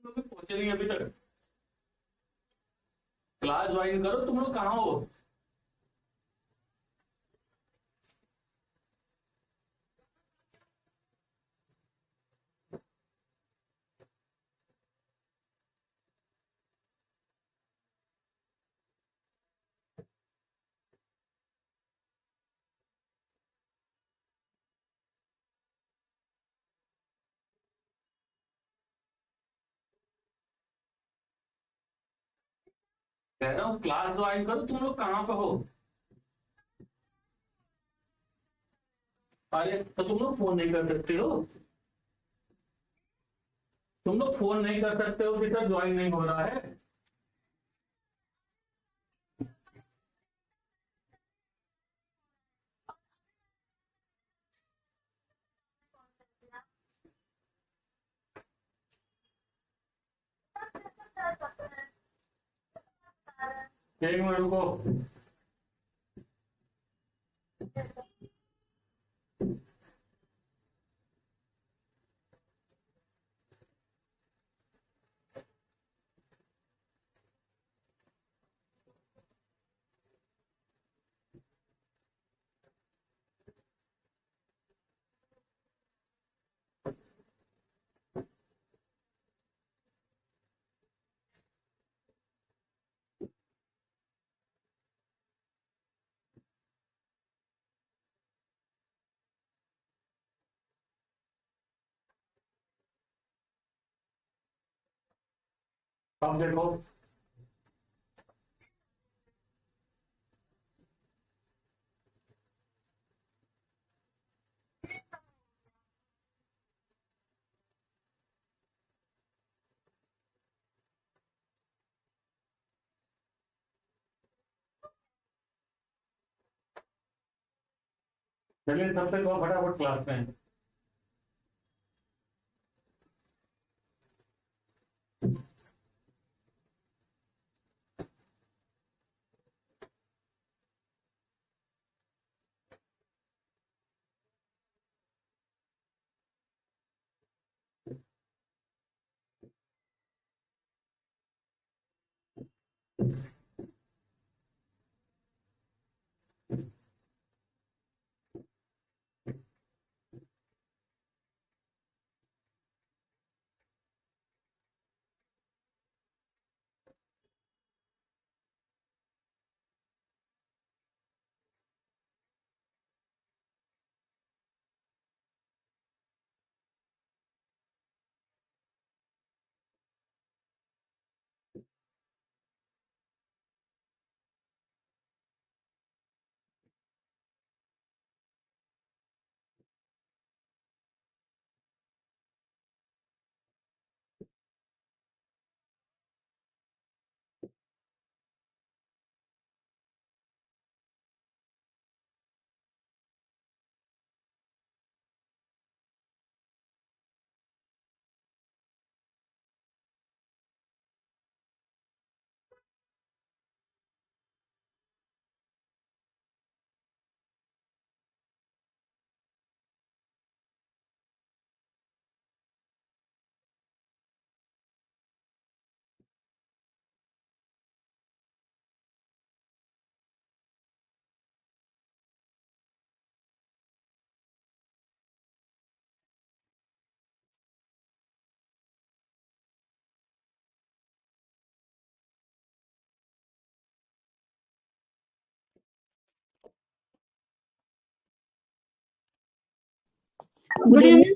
लोग पहुंचे नहीं अभी तक। क्लास ज्वाइन करो, तुम लोग कहाँ हो? कह रहा हूँ क्लास ज्वाइन करो, तुम लोग कहाँ पे हो? अरे तो तुम लोग फोन नहीं कर सकते हो? तुम लोग फोन नहीं कर सकते हो कि सर ज्वाइन नहीं हो रहा है? एक मिनट रुको। अब देखो। चलिए सबसे तो फटाफट क्लास में। Good evening.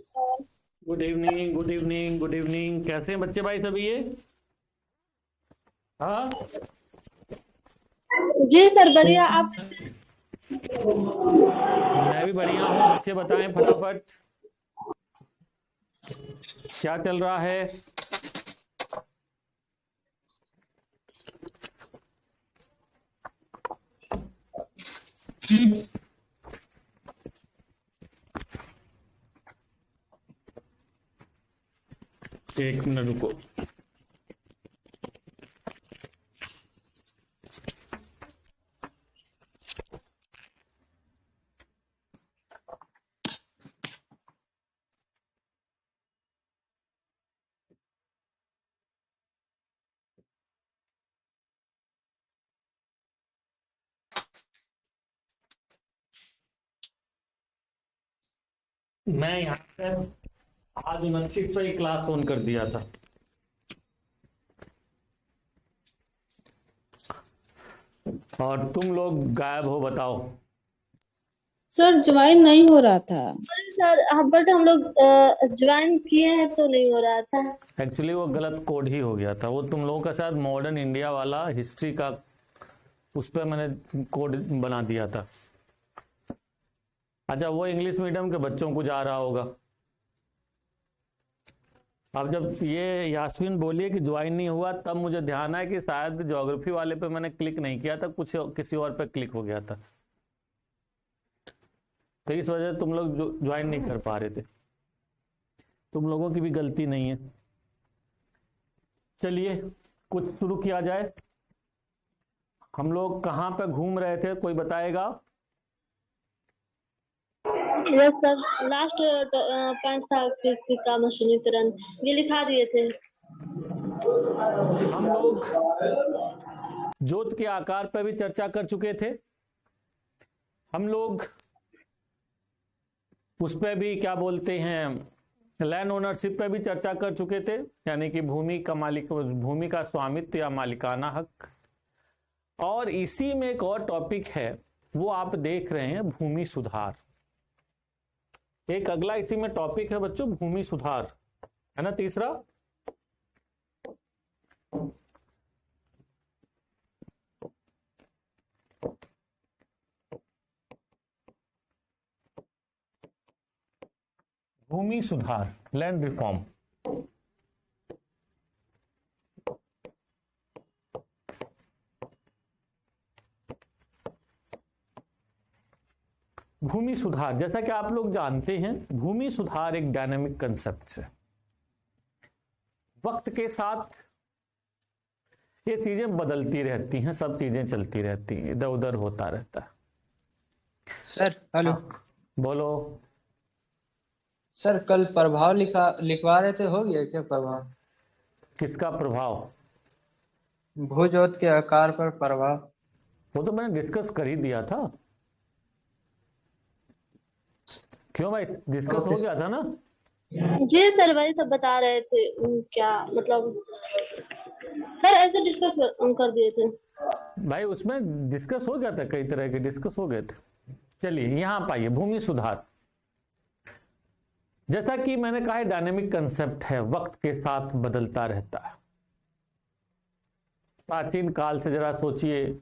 Good evening, good evening, good evening. कैसे हैं बच्चे भाई सभी ये? हाँ। जी सर, बढ़िया। आप? मैं भी बढ़िया हूँ। बच्चे बताएं फटाफट क्या चल रहा है। एक मिनट रुको। मैं यहाँ से आज 29 से ही क्लास ऑन कर दिया था। और तुम लोग गायब हो, बताओ। सर ज्वाइन नहीं हो रहा था। सर बट हम लोग ज्वाइन किए हैं तो नहीं हो रहा था। एक्चुअली वो गलत कोड ही हो गया था। वो तुम लोगों का शायद मॉडर्न इंडिया वाला हिस्ट्री का, उस पर मैंने कोड बना दिया था। अच्छा, वो इंग्लिश मीडियम के बच्चों को जा रहा होगा। अब जब ये यास्मीन बोलिए कि ज्वाइन नहीं हुआ, तब मुझे ध्यान आया कि शायद ज्योग्राफी वाले पे मैंने क्लिक नहीं किया था, कुछ किसी और पे क्लिक हो गया था, तो इस वजह से तुम लोग ज्वाइन नहीं कर पा रहे थे। तुम लोगों की भी गलती नहीं है। चलिए कुछ शुरू किया जाए। हम लोग कहाँ पे घूम रहे थे, कोई बताएगा? यस सर, लास्ट पॉइंट था का मशीनीकरण, ये लिखा दिए थे। हम लोग जोत के आकार पर भी चर्चा कर चुके थे। हम लोग उस पर भी क्या बोलते हैं, लैंड ओनरशिप पे भी चर्चा कर चुके थे, यानी कि भूमि का स्वामित्व या मालिकाना हक। और इसी में एक और टॉपिक है, वो आप देख रहे हैं, भूमि सुधार। एक अगला इसी में टॉपिक है बच्चों, भूमि सुधार, है ना, तीसरा। भूमि सुधार, लैंड रिफॉर्म। भूमि सुधार, जैसा कि आप लोग जानते हैं, भूमि सुधार एक डायनामिक कंसेप्ट है। वक्त के साथ ये चीजें बदलती रहती हैं, सब चीजें चलती रहती हैं, इधर उधर होता रहता है। Sir hello. बोलो। सर कल प्रभाव लिखवा रहे थे, हो गया क्या प्रभाव? किसका प्रभाव? भूजोत के आकार पर प्रभाव। वो तो मैंने डिस्कस कर ही दिया था। क्यों भाई, डिस्कस हो गया था ना? जी सर, वही सब बता रहे थे। क्या मतलब सर, ऐसे डिस्कस कर दिए थे भाई, उसमें डिस्कस हो गया था, कई तरह के डिस्कस हो गए थे। चलिए यहाँ पाइए, भूमि सुधार। जैसा कि मैंने कहा, डायनेमिक कंसेप्ट है, वक्त के साथ बदलता रहता है। प्राचीन काल से जरा सोचिए,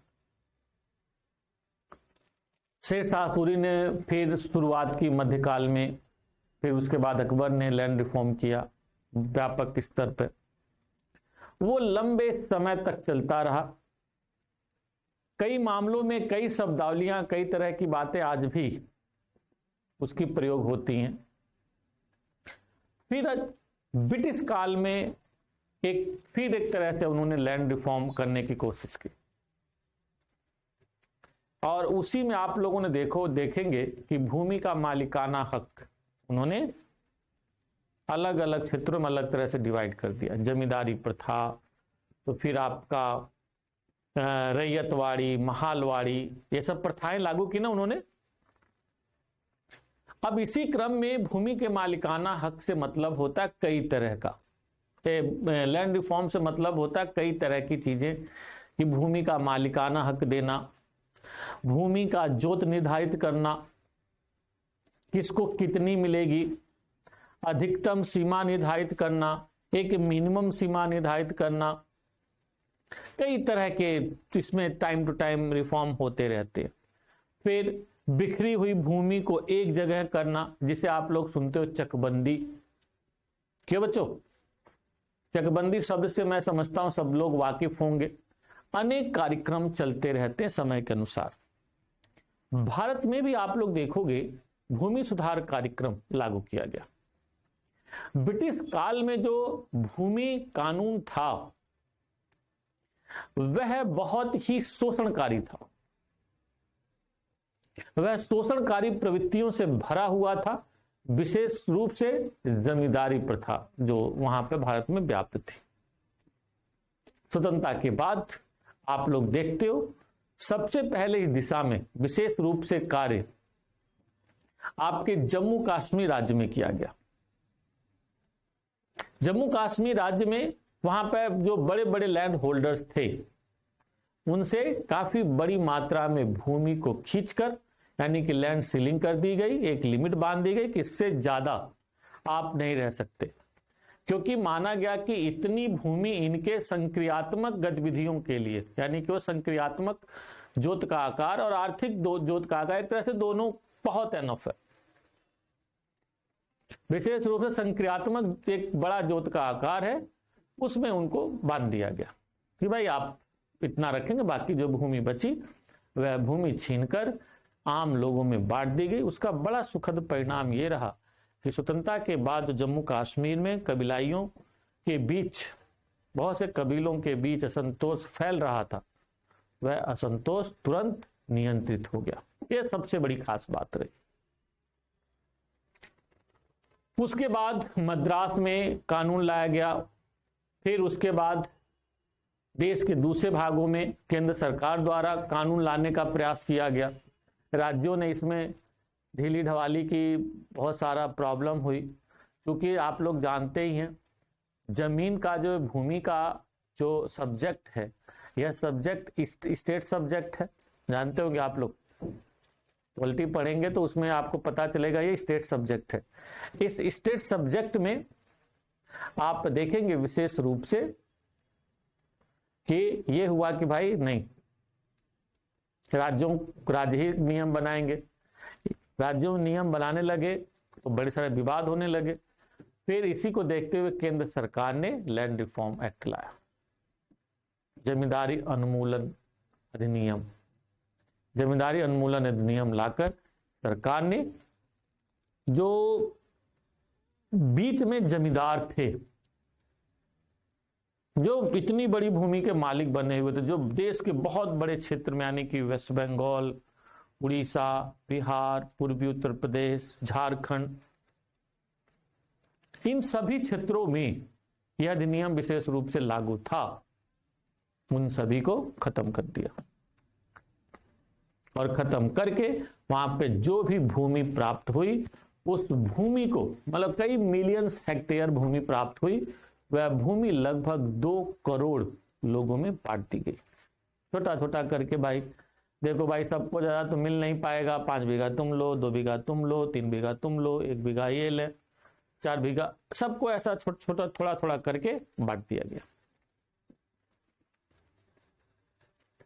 शेरशाह सूरी ने फिर शुरुआत की मध्यकाल में, फिर उसके बाद अकबर ने लैंड रिफॉर्म किया व्यापक स्तर पर। वो लंबे समय तक चलता रहा। कई मामलों में कई शब्दावलियां, कई तरह की बातें आज भी उसकी प्रयोग होती हैं। फिर ब्रिटिश काल में फिर एक तरह से उन्होंने लैंड रिफॉर्म करने की कोशिश की, और उसी में आप लोगों ने देखेंगे कि भूमि का मालिकाना हक उन्होंने अलग अलग क्षेत्रों में अलग तरह से डिवाइड कर दिया। जमींदारी प्रथा, तो फिर आपका रैयतवाड़ी, महालवाड़ी, ये सब प्रथाएं लागू की ना उन्होंने। अब इसी क्रम में भूमि के मालिकाना हक से मतलब होता है कई तरह का, लैंड रिफॉर्म से मतलब होता है कई तरह की चीजें, कि भूमि का मालिकाना हक देना, भूमि का जोत निर्धारित करना, किसको कितनी मिलेगी, अधिकतम सीमा निर्धारित करना, एक मिनिमम सीमा निर्धारित करना। कई तरह के इसमें टाइम टू टाइम रिफॉर्म होते रहते हैं। फिर बिखरी हुई भूमि को एक जगह करना, जिसे आप लोग सुनते हो चकबंदी। क्यों बच्चों? चकबंदी शब्द से मैं समझता हूं सब लोग वाकिफ होंगे। अनेक कार्यक्रम चलते रहते हैं समय के अनुसार। भारत में भी आप लोग देखोगे भूमि सुधार कार्यक्रम लागू किया गया। ब्रिटिश काल में जो भूमि कानून था वह बहुत ही शोषणकारी था। वह शोषणकारी प्रवृत्तियों से भरा हुआ था, विशेष रूप से जमींदारी प्रथा जो वहां पे भारत में व्याप्त थी। स्वतंत्रता के बाद आप लोग देखते हो सबसे पहले इस दिशा में विशेष रूप से कार्य आपके जम्मू कश्मीर राज्य में किया गया। जम्मू कश्मीर राज्य में वहां पर जो बड़े बड़े लैंड होल्डर्स थे उनसे काफी बड़ी मात्रा में भूमि को खींचकर यानी कि लैंड सीलिंग कर दी गई, एक लिमिट बांध दी गई कि इससे ज्यादा आप नहीं रह सकते, क्योंकि माना गया कि इतनी भूमि इनके संक्रियात्मक गतिविधियों के लिए यानी कि वो संक्रियात्मक जोत का आकार और आर्थिक जोत का आकार एक तरह से दोनों बहुत एनफ है। विशेष रूप से संक्रियात्मक एक बड़ा जोत का आकार है, उसमें उनको बांध दिया गया कि भाई आप इतना रखेंगे, बाकी जो भूमि बची वह भूमि छीनकर आम लोगों में बांट दी गई। उसका बड़ा सुखद परिणाम ये रहा कि स्वतंत्रता के बाद जम्मू कश्मीर में कबीलाइयों के बीच, बहुत से कबीलों के बीच असंतोष फैल रहा था, वह असंतोष तुरंत नियंत्रित हो गया। यह सबसे बड़ी खास बात रही। उसके बाद मद्रास में कानून लाया गया, फिर उसके बाद देश के दूसरे भागों में केंद्र सरकार द्वारा कानून लाने का प्रयास किया गया। राज्यों ने इसमें ढीली ढवाली की, बहुत सारा प्रॉब्लम हुई, क्योंकि आप लोग जानते ही हैं जमीन का जो भूमि का जो सब्जेक्ट है, यह सब्जेक्ट स्टेट सब्जेक्ट है। जानते होंगे आप लोग, पॉलिटी पढ़ेंगे तो उसमें आपको पता चलेगा ये स्टेट सब्जेक्ट है। इस स्टेट सब्जेक्ट में आप देखेंगे विशेष रूप से कि ये हुआ कि भाई नहीं, राज्य ही नियम बनाएंगे। राज्यों नियम बनाने लगे तो बड़े सारे विवाद होने लगे। फिर इसी को देखते हुए केंद्र सरकार ने लैंड रिफॉर्म एक्ट लाया, जमींदारी उन्मूलन अधिनियम। जमींदारी उन्मूलन अधिनियम लाकर सरकार ने जो बीच में जमींदार थे, जो इतनी बड़ी भूमि के मालिक बने हुए थे, जो देश के बहुत बड़े क्षेत्र में यानी कि वेस्ट बंगाल, उड़ीसा, बिहार, पूर्वी उत्तर प्रदेश, झारखंड, इन सभी क्षेत्रों में यह अधिनियम विशेष रूप से लागू था, उन सभी को खत्म कर दिया। और खत्म करके वहां पे जो भी भूमि प्राप्त हुई, उस भूमि को मतलब कई मिलियंस हेक्टेयर भूमि प्राप्त हुई, वह भूमि लगभग 2 करोड़ लोगों में बांट दी गई। छोटा छोटा करके भाई देखो भाई, सबको ज्यादा तो मिल नहीं पाएगा, 5 बीघा तुम लो, 2 बीघा तुम लो, 3 बीघा तुम लो, 1 बीघा ये ले, 4 बीघा, सबको ऐसा छोटा छोटा थोड़ा थोड़ा करके बांट दिया गया।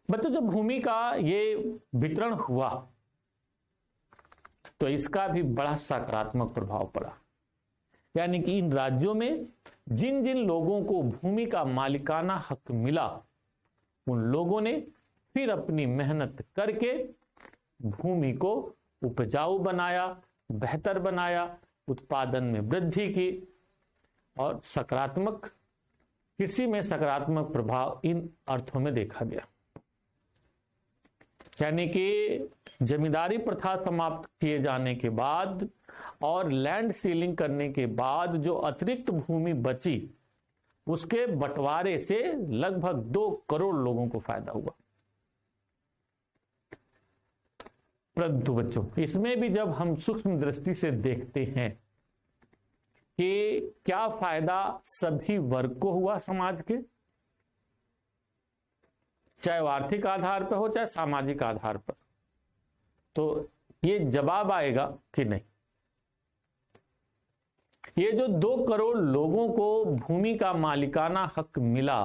बच्चों, जब भूमि का ये वितरण हुआ तो इसका भी बड़ा सकारात्मक प्रभाव पड़ा। यानी कि इन राज्यों में जिन जिन लोगों को भूमि का मालिकाना हक मिला, उन लोगों ने फिर अपनी मेहनत करके भूमि को उपजाऊ बनाया, बेहतर बनाया, उत्पादन में वृद्धि की और सकारात्मक कृषि में सकारात्मक प्रभाव इन अर्थों में देखा गया। यानी कि जमींदारी प्रथा समाप्त किए जाने के बाद और लैंड सीलिंग करने के बाद जो अतिरिक्त भूमि बची, उसके बंटवारे से लगभग 2 करोड़ लोगों को फायदा हुआ। परंतु बच्चों, इसमें भी जब हम सूक्ष्म दृष्टि से देखते हैं कि क्या फायदा सभी वर्ग को हुआ समाज के, चाहे वो आर्थिक आधार पर हो चाहे सामाजिक आधार पर, तो ये जवाब आएगा कि नहीं। ये जो 2 करोड़ लोगों को भूमि का मालिकाना हक मिला,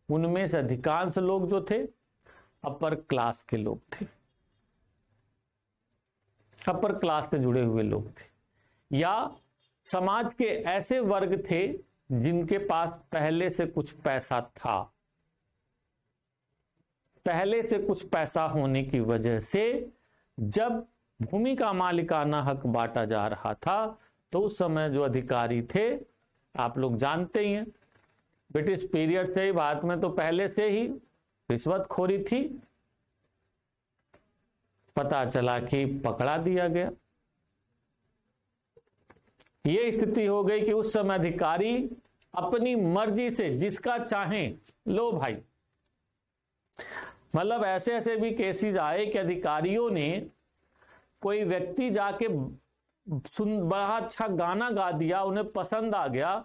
उनमें से अधिकांश लोग जो थे अपर क्लास के लोग थे, अपर क्लास से जुड़े हुए लोग थे, या समाज के ऐसे वर्ग थे जिनके पास पहले से कुछ पैसा था। पहले से कुछ पैसा होने की वजह से जब भूमि का मालिकाना हक बांटा जा रहा था तो उस समय जो अधिकारी थे, आप लोग जानते ही हैं, ब्रिटिश पीरियड से ही भारत में तो पहले से ही रिश्वतखोरी थी। पता चला कि पकड़ा दिया गया। यह स्थिति हो गई कि उस समय अधिकारी अपनी मर्जी से जिसका चाहें लो भाई, मतलब ऐसे ऐसे भी केसेस आए कि अधिकारियों ने कोई व्यक्ति जाके बड़ा अच्छा गाना गा दिया, उन्हें पसंद आ गया,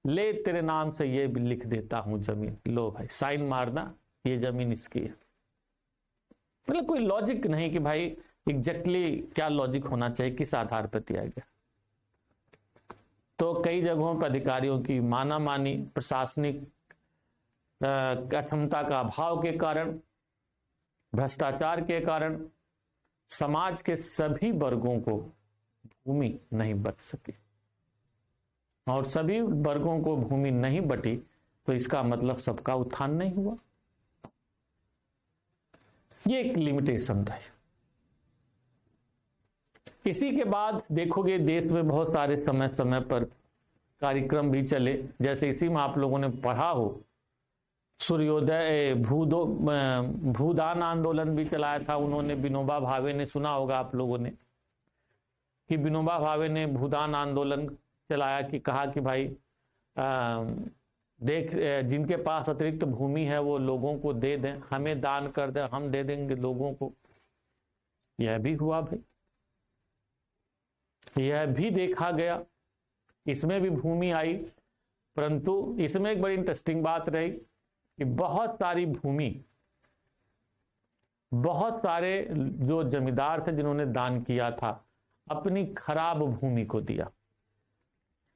ले तेरे नाम से ये भी लिख देता हूं जमीन, लो भाई साइन मारना, ये जमीन इसकी है। मतलब कोई लॉजिक नहीं कि भाई एग्जैक्टली क्या लॉजिक होना चाहिए, किस आधार पर दिया गया। तो कई जगहों पर अधिकारियों की माना मानी, प्रशासनिक अक्षमता का अभाव के कारण, भ्रष्टाचार के कारण समाज के सभी वर्गों को भूमि नहीं बच सकी, और सभी वर्गों को भूमि नहीं बटी तो इसका मतलब सबका उत्थान नहीं हुआ। ये एक लिमिटेशन है। इसी के बाद देखोगे देश में बहुत सारे समय समय पर कार्यक्रम भी चले, जैसे इसी में आप लोगों ने पढ़ा हो सूर्योदय भूदान आंदोलन भी चलाया था उन्होंने, विनोबा भावे ने, सुना होगा आप लोगों ने कि विनोबा भावे ने भूदान आंदोलन चलाया, कि कहा कि भाई देख जिनके पास अतिरिक्त भूमि है वो लोगों को दे दें, हमें दान कर दें, हम दे देंगे लोगों को। यह भी हुआ भाई, यह भी देखा गया, इसमें भी भूमि आई। परंतु इसमें एक बड़ी इंटरेस्टिंग बात रही कि बहुत सारी भूमि, बहुत सारे जो जमींदार थे जिन्होंने दान किया था, अपनी खराब भूमि को दिया।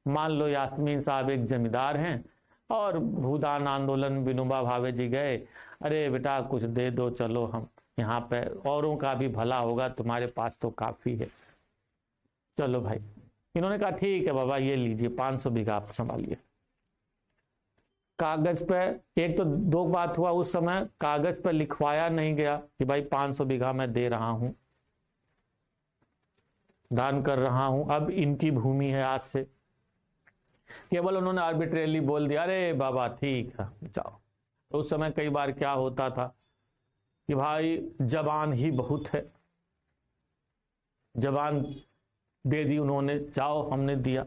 मान लो यास्मीन साहब एक जमींदार हैं और भूदान आंदोलन विनोबा भावे जी गए, अरे बेटा कुछ दे दो, चलो हम यहाँ पे औरों का भी भला होगा, तुम्हारे पास तो काफी है, चलो भाई। इन्होंने कहा ठीक है बाबा ये लीजिए 500 बीघा आप संभालिए। कागज पे एक तो दो बात हुआ, उस समय कागज पे लिखवाया नहीं गया कि भाई 500 बीघा मैं दे रहा हूं, दान कर रहा हूं, अब इनकी भूमि है आज से। केवल उन्होंने आर्बिट्रेरली बोल दिया अरे बाबा ठीक है जाओ। तो उस समय कई बार क्या होता था कि भाई जबान ही बहुत है, जबान दे दी उन्होंने, जाओ हमने दिया,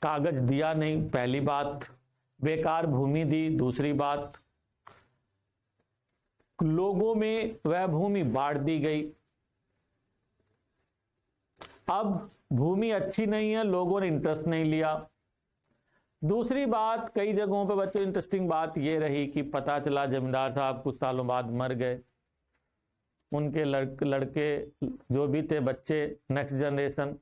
कागज दिया नहीं, पहली बात, बेकार भूमि दी, दूसरी बात लोगों में वह भूमि बांट दी गई। अब भूमि अच्छी नहीं है, लोगों ने इंटरेस्ट नहीं लिया। दूसरी बात, कई जगहों पे बच्चों इंटरेस्टिंग बात यह रही कि पता चला जमींदार साहब कुछ सालों बाद मर गए, उनके लड़के जो भी थे बच्चे, नेक्स्ट जनरेशन,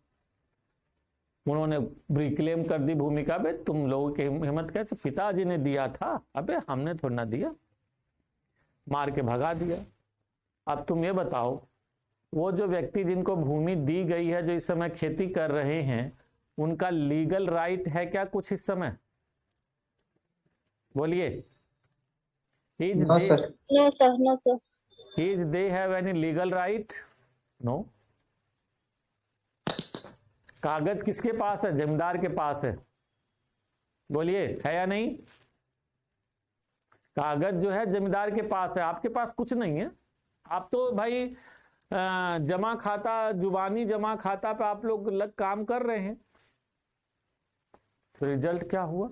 उन्होंने रिक्लेम कर दी भूमि का। बे तुम लोगों की हिम्मत कैसे, पिताजी ने दिया था, अबे हमने थोड़ा ना दिया, मार के भगा दिया। अब तुम ये बताओ, वो जो व्यक्ति जिनको भूमि दी गई है, जो इस समय खेती कर रहे हैं, उनका लीगल राइट है क्या कुछ इस समय? बोलिए। No sir. No sir, no sir. Is they have any legal right? No. कागज किसके पास है? जमींदार के पास है। बोलिए है या नहीं? कागज जो है जमींदार के पास है, आपके पास कुछ नहीं है। आप तो भाई जमा खाता, जुबानी जमा खाता पे आप लोग लग काम कर रहे हैं। तो रिजल्ट क्या हुआ?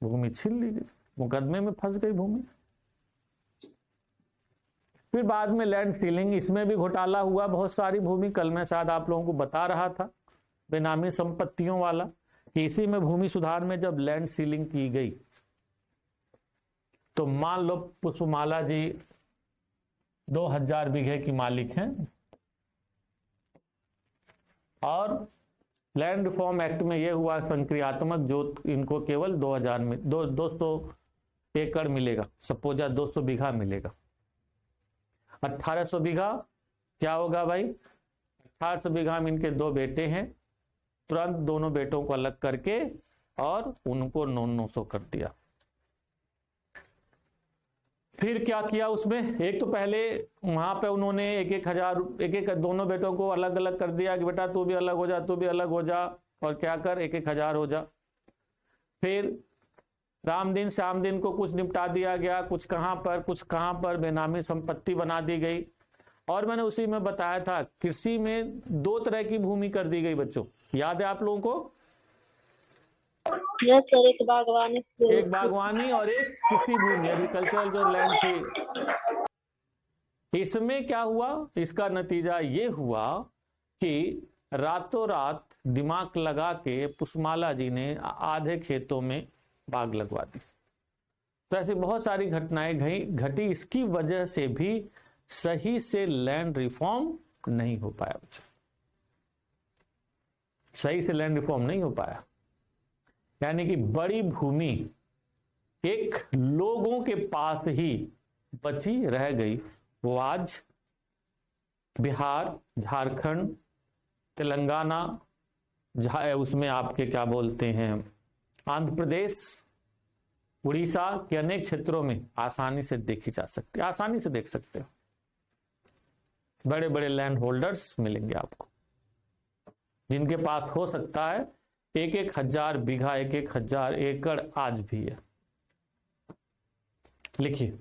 भूमि छीन ली गई, मुकदमे में फंस गई भूमि। फिर बाद में लैंड सीलिंग, इसमें भी घोटाला हुआ बहुत सारी भूमि। कल मैं शायद आप लोगों को बता रहा था बेनामी संपत्तियों वाला, कि इसी में भूमि सुधार में जब लैंड सीलिंग की गई तो मान लो पुष्पमाला जी 2000 बीघे की मालिक हैं, और लैंड रिफॉर्म एक्ट में यह हुआ संक्रियात्मक, जो इनको केवल 2000 में 200 एकड़ मिलेगा, सपोजा 200 बीघा मिलेगा। 1800 बीघा क्या होगा भाई? 1800 बीघा में इनके 2 बेटे हैं, तुरंत दोनों बेटों को अलग करके और उनको 900 कर दिया। फिर क्या किया उसमें? एक तो पहले वहां पे उन्होंने एक दोनों बेटों को अलग अलग कर दिया कि बेटा तू भी अलग हो जा, तू भी अलग हो जा, और क्या कर 1,000 हो जा। फिर राम दिन श्याम दिन को कुछ निपटा दिया गया, कुछ कहां पर बेनामी संपत्ति बना दी गई। और मैंने उसी में बताया था कृषि में 2 तरह की भूमि कर दी गई बच्चों, याद है आप लोगों को? यस सर, एक बागवानी और एक कृषि भूमि, एग्रीकल्चरल जो लैंड थी। इसमें क्या हुआ, इसका नतीजा ये हुआ कि रातों रात दिमाग लगा के पुष्पमाला जी ने आधे खेतों में बाग लगवा दी। तो ऐसी बहुत सारी घटनाएं घटी। इसकी वजह से भी सही से लैंड रिफॉर्म नहीं हो पाया बच्चों, सही से लैंड रिफॉर्म नहीं हो पाया। यानी कि बड़ी भूमि एक लोगों के पास ही बची रह गई। वो आज बिहार, झारखंड, तेलंगाना, उसमें आपके क्या बोलते हैं, आंध्र प्रदेश, उड़ीसा के अनेक क्षेत्रों में आसानी से देखी जा सकती है, आसानी से देख सकते हो। बड़े बड़े लैंड होल्डर्स मिलेंगे आपको, जिनके पास हो सकता है 1,000 बीघा, 1,000 एकड़ आज भी है। लिखिए,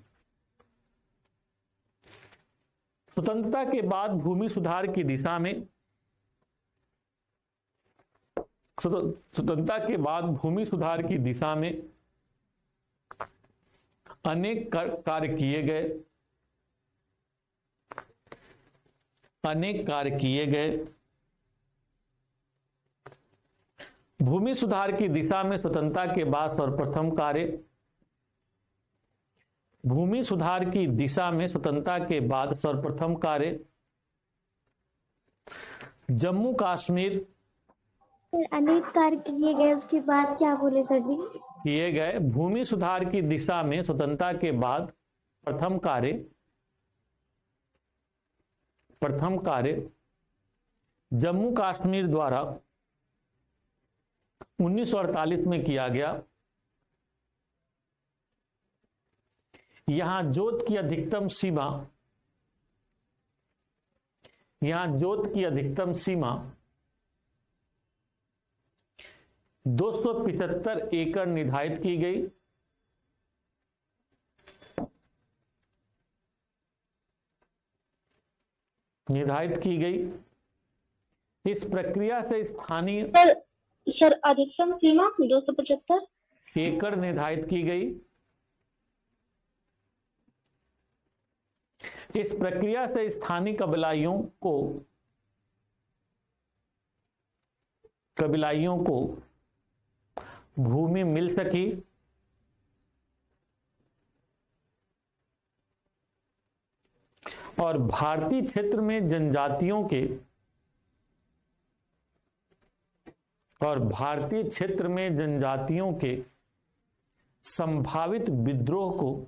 स्वतंत्रता के बाद भूमि सुधार की दिशा में, स्वतंत्रता के बाद भूमि सुधार की दिशा में अनेक कार्य किए गए, अनेक कार्य किए गए। भूमि सुधार की दिशा में स्वतंत्रता के बाद सर्वप्रथम कार्य, भूमि सुधार की दिशा में स्वतंत्रता के बाद सर्वप्रथम कार्य जम्मू कश्मीर, सर अनेक कार्य किए गए, उसके बाद क्या बोले सर जी? किए गए। भूमि सुधार की दिशा में स्वतंत्रता के बाद प्रथम कार्य जम्मू कश्मीर द्वारा 1948 में किया गया। यहां जोत की अधिकतम सीमा, यहां जोत की अधिकतम सीमा 275 एकड़ निर्धारित की गई। इस प्रक्रिया से स्थानीय सर अधिकतम सीमा 275 एकड़ निर्धारित की गई। इस प्रक्रिया से स्थानीय कबीलाइयों को भूमि मिल सकी। और भारतीय क्षेत्र में जनजातियों के संभावित विद्रोह को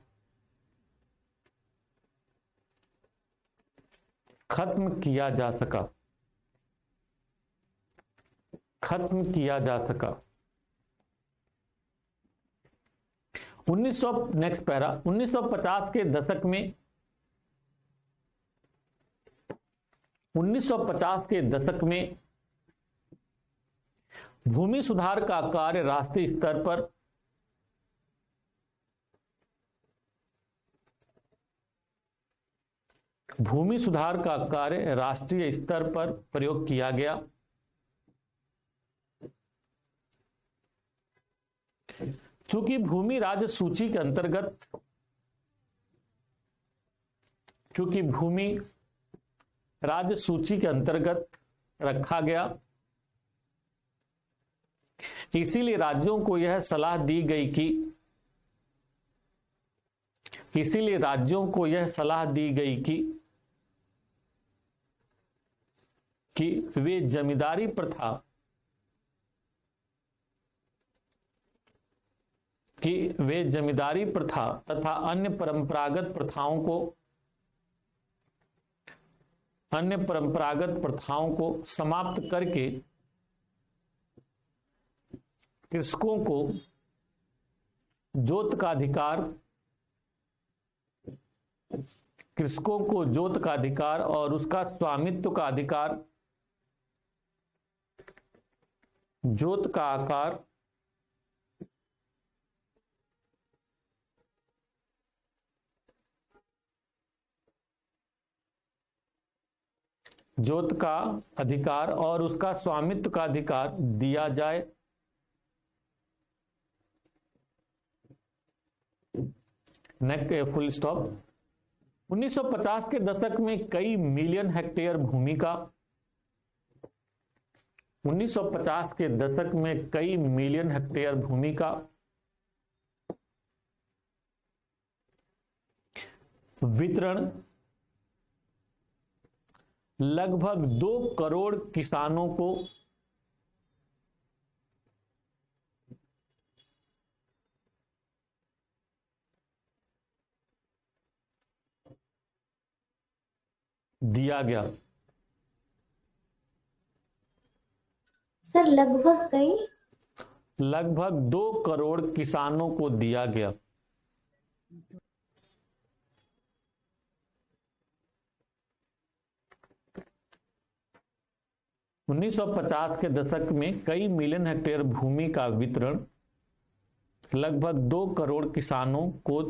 खत्म किया जा सका। 1950 के दशक में भूमि सुधार का कार्य राष्ट्रीय स्तर पर प्रयोग किया गया। चूंकि भूमि राज्य सूची के अंतर्गत रखा गया, इसीलिए राज्यों को यह सलाह दी गई कि वे जमींदारी प्रथा तथा अन्य परंपरागत प्रथाओं को समाप्त करके कृषकों को जोत का अधिकार और उसका स्वामित्व का अधिकार, जोत का आकार, जोत का अधिकार और उसका स्वामित्व का अधिकार दिया जाए। Next full stop. 1950 के दशक में कई मिलियन हेक्टेयर भूमि का 1950 के दशक में कई मिलियन हेक्टेयर भूमि का वितरण लगभग 2 करोड़ किसानों को दिया गया। सर लगभग 2 करोड़ किसानों को दिया गया। उन्नीस सौ 50 के दशक में कई मिलियन हेक्टेयर भूमि का वितरण लगभग 2 करोड़ किसानों को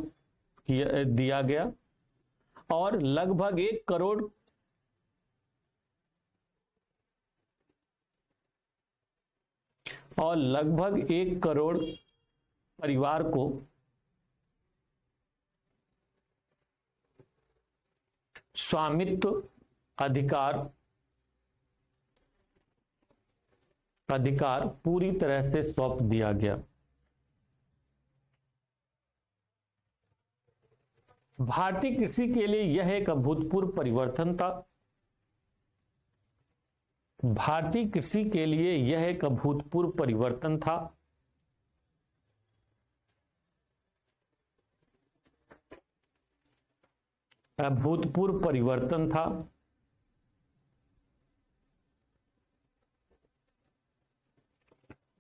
दिया गया और लगभग 1 करोड़ परिवार को स्वामित्व अधिकार पूरी तरह से सौंप दिया गया। भारतीय कृषि के लिए यह एक अभूतपूर्व परिवर्तन था। भारतीय कृषि के लिए यह एक अभूतपूर्व परिवर्तन था। अभूतपूर्व परिवर्तन था।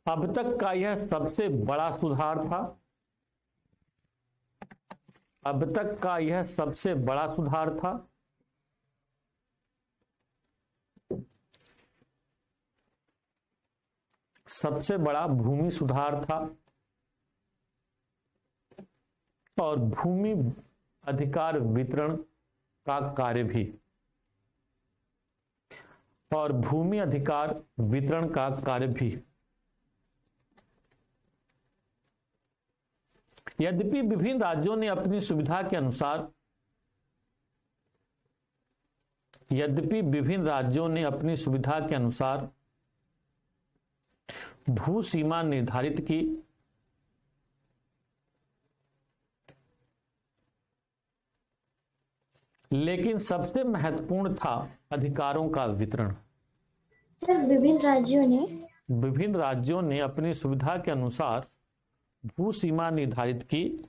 अब तक का यह सबसे बड़ा सुधार था। अब तक का यह सबसे बड़ा सुधार था। सबसे बड़ा भूमि सुधार था और भूमि अधिकार वितरण का कार्य भी यद्यपि विभिन्न राज्यों ने अपनी सुविधा के अनुसार भू सीमा निर्धारित की, लेकिन सबसे महत्वपूर्ण था अधिकारों का वितरण। सर विभिन्न राज्यों ने अपनी सुविधा के अनुसार भू सीमा निर्धारित की,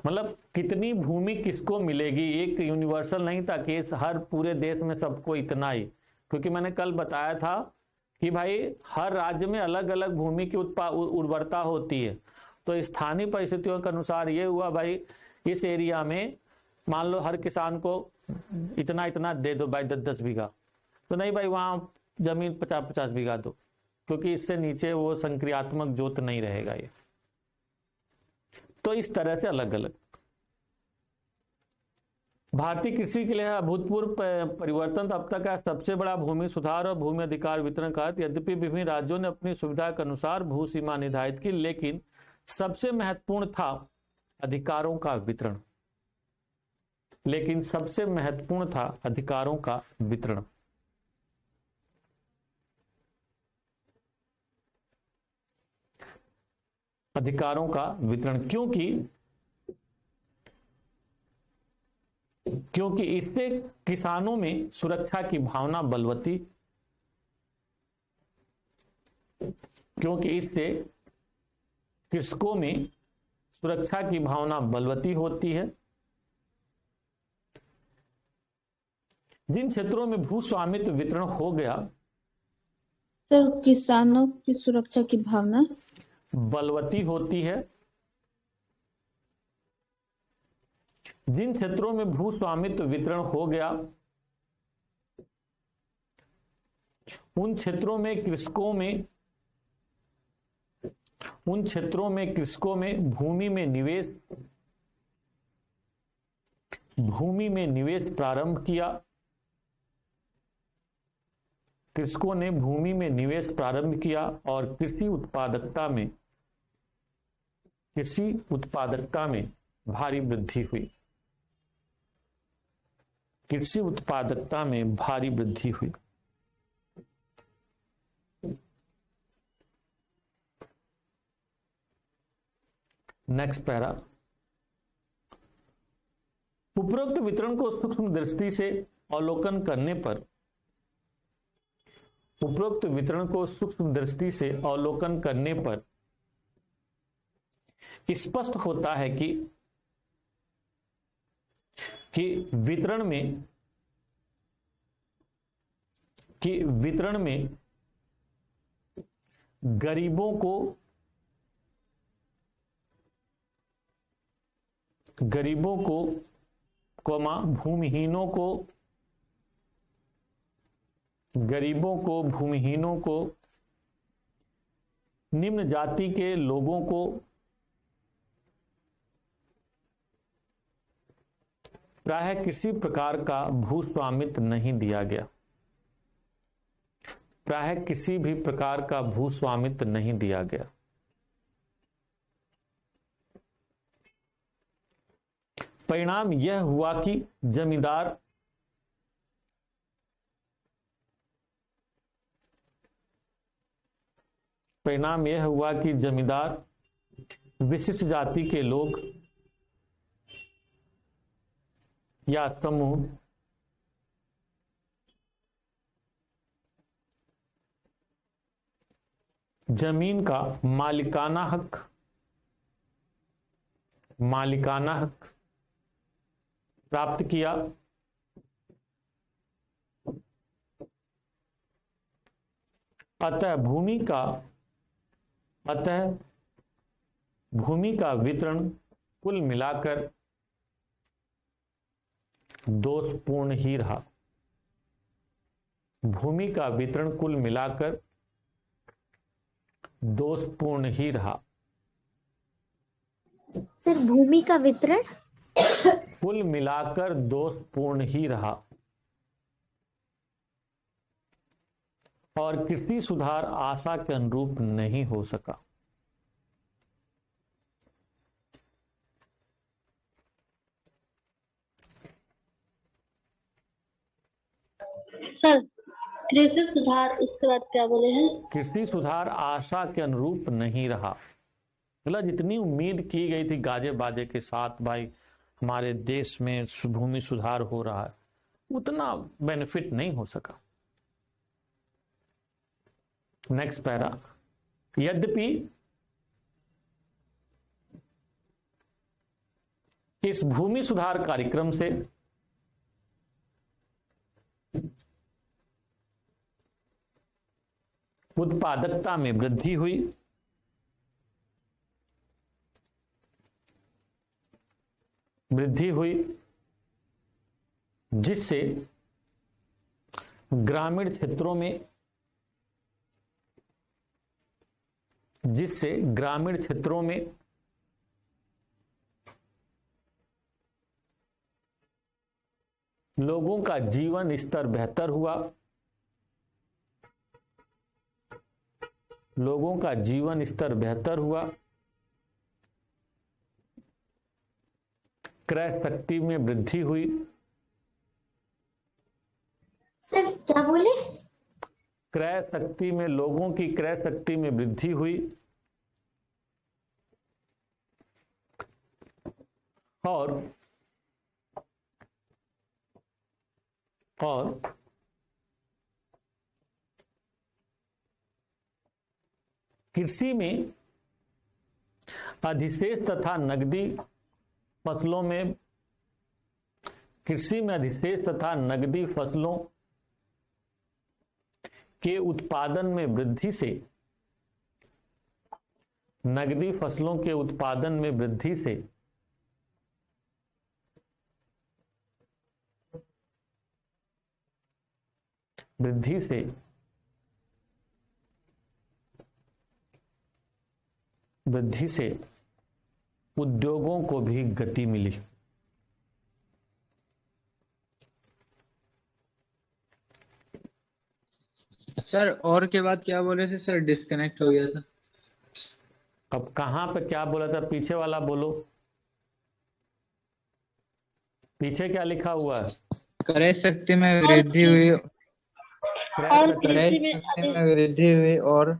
मतलब कितनी भूमि किसको मिलेगी। एक यूनिवर्सल नहीं था कि हर पूरे देश में सबको इतना ही, क्योंकि मैंने कल बताया था कि भाई हर राज्य में अलग अलग भूमि की उर्वरता होती है। तो स्थानीय परिस्थितियों के अनुसार ये हुआ भाई इस एरिया में मान लो हर किसान को इतना इतना दे दो भाई 10-10 बीघा, तो नहीं भाई वहां जमीन 50-50 बीघा दो, क्योंकि इससे नीचे वो संक्रियात्मक जोत नहीं रहेगा ये। तो इस तरह से अलग अलग भारतीय कृषि के लिए अभूतपूर्व परिवर्तन अब तक का सबसे बड़ा भूमि सुधार और भूमि अधिकार वितरण का। यद्यपि विभिन्न राज्यों ने अपनी सुविधा के अनुसार भू सीमा निर्धारित की, लेकिन सबसे महत्वपूर्ण था अधिकारों का वितरण। क्योंकि इससे किसानों में सुरक्षा की भावना बलवती कृषकों में सुरक्षा की भावना बलवती होती है। जिन क्षेत्रों में भू स्वामित्व वितरण हो गया, सर किसानों की सुरक्षा की भावना बलवती होती है। जिन क्षेत्रों में भू स्वामित्व वितरण हो गया, उन क्षेत्रों में कृषकों में भूमि में निवेश प्रारंभ किया। कृषकों ने भूमि में निवेश प्रारंभ किया और कृषि उत्पादकता में भारी वृद्धि हुई। कृषि उत्पादकता में भारी वृद्धि हुई। नेक्स्ट पैरा, उपरोक्त वितरण को सूक्ष्म दृष्टि से अवलोकन करने पर, उपरोक्त वितरण को सूक्ष्म दृष्टि से अवलोकन करने पर स्पष्ट होता है कि वितरण में गरीबों को भूमिहीनों को निम्न जाति के लोगों को प्रायः किसी प्रकार का भूस्वामित्व नहीं दिया गया, प्रायः किसी भी प्रकार का भूस्वामित्व नहीं दिया गया। परिणाम यह हुआ कि जमींदार विशिष्ट जाति के लोग या समूह जमीन का मालिकाना हक प्राप्त किया। अतः भूमि का वितरण कुल मिलाकर दोषपूर्ण ही रहा। भूमि का वितरण कुल मिलाकर दोषपूर्ण ही रहा। सर भूमि का वितरण कुल मिलाकर दोषपूर्ण ही रहा और कृषि सुधार आशा के अनुरूप नहीं हो सका। सर कृषि सुधार उसके बाद क्या बोले हैं? कृषि सुधार आशा के अनुरूप नहीं रहा, मतलब जितनी उम्मीद की गई थी गाजे बाजे के साथ भाई हमारे देश में भूमि सुधार हो रहा है, उतना बेनिफिट नहीं हो सका। नेक्स्ट पैरा, यद्यपि इस भूमि सुधार कार्यक्रम से उत्पादकता में वृद्धि हुई जिससे ग्रामीण क्षेत्रों में लोगों का जीवन स्तर बेहतर हुआ, क्रय शक्ति में वृद्धि हुई। सर क्या बोले? क्रय शक्ति में, लोगों की क्रय शक्ति में वृद्धि हुई और कृषि में अधिशेष तथा नकदी फसलों के उत्पादन में वृद्धि से उद्योगों को भी गति मिली। सर और के बाद क्या बोले थे सर? डिस्कनेक्ट हो गया था। अब कहां पे क्या बोला था? पीछे वाला बोलो, पीछे क्या लिखा हुआ है? क्रय शक्ति में वृद्धि हुई, और क्रय कृषि में शक्ति में वृद्धि हुई और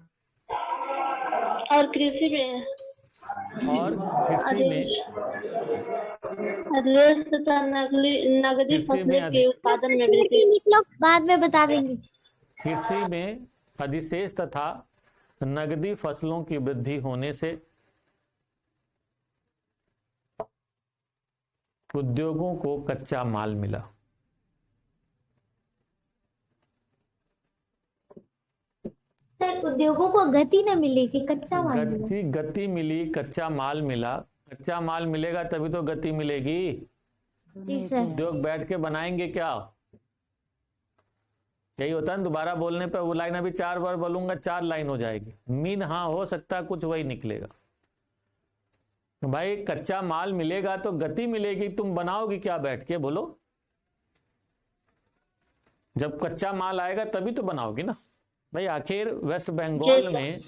कृषि में और कृषि में रेल तथा नगदी कृषि फसलों में के उत्पादन में छोड़ वृद्धि। के निकलो, बाद में बता देंगे। कृषि में अधिशेष तथा नगदी फसलों की वृद्धि होने से उद्योगों को कच्चा माल मिला। सर उद्योगों को गति न मिली कि कच्चा माल मिला? गति मिली, कच्चा माल मिला। कच्चा माल मिलेगा तभी तो गति मिलेगी। जी सर। उद्योग बैठ के बनाएंगे क्या? यही होता है, दोबारा बोलने पर वो लाइन अभी 4 बार बोलूंगा 4 लाइन हो जाएगी। मीन हाँ हो सकता है कुछ वही निकलेगा। तो भाई कच्चा माल मिलेगा तो गति मिलेगी। तुम बनाओगी क्या बैठ के, बोलो? जब कच्चा माल आएगा तभी तो बनाओगी ना भाई। आखिर वेस्ट बंगाल में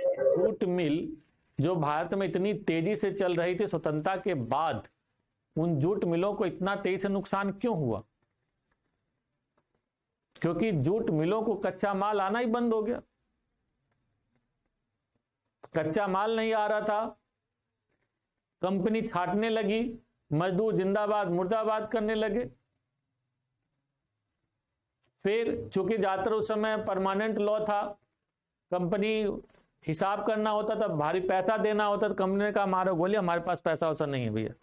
जूट मिल जो भारत में इतनी तेजी से चल रही थी स्वतंत्रता के बाद, उन जूट मिलों को इतना तेजी से नुकसान क्यों हुआ? क्योंकि जूट मिलों को कच्चा माल आना ही बंद हो गया। कच्चा माल नहीं आ रहा था, कंपनी छाटने लगी, मजदूर जिंदाबाद मुर्दाबाद करने लगे। फिर चूंकि ज्यादातर उस समय परमानेंट लॉ था, कंपनी हिसाब करना होता था, भारी पैसा देना होता था। कंपनी ने कहा मारो गोली, हमारे पास पैसा वैसा नहीं है भैया।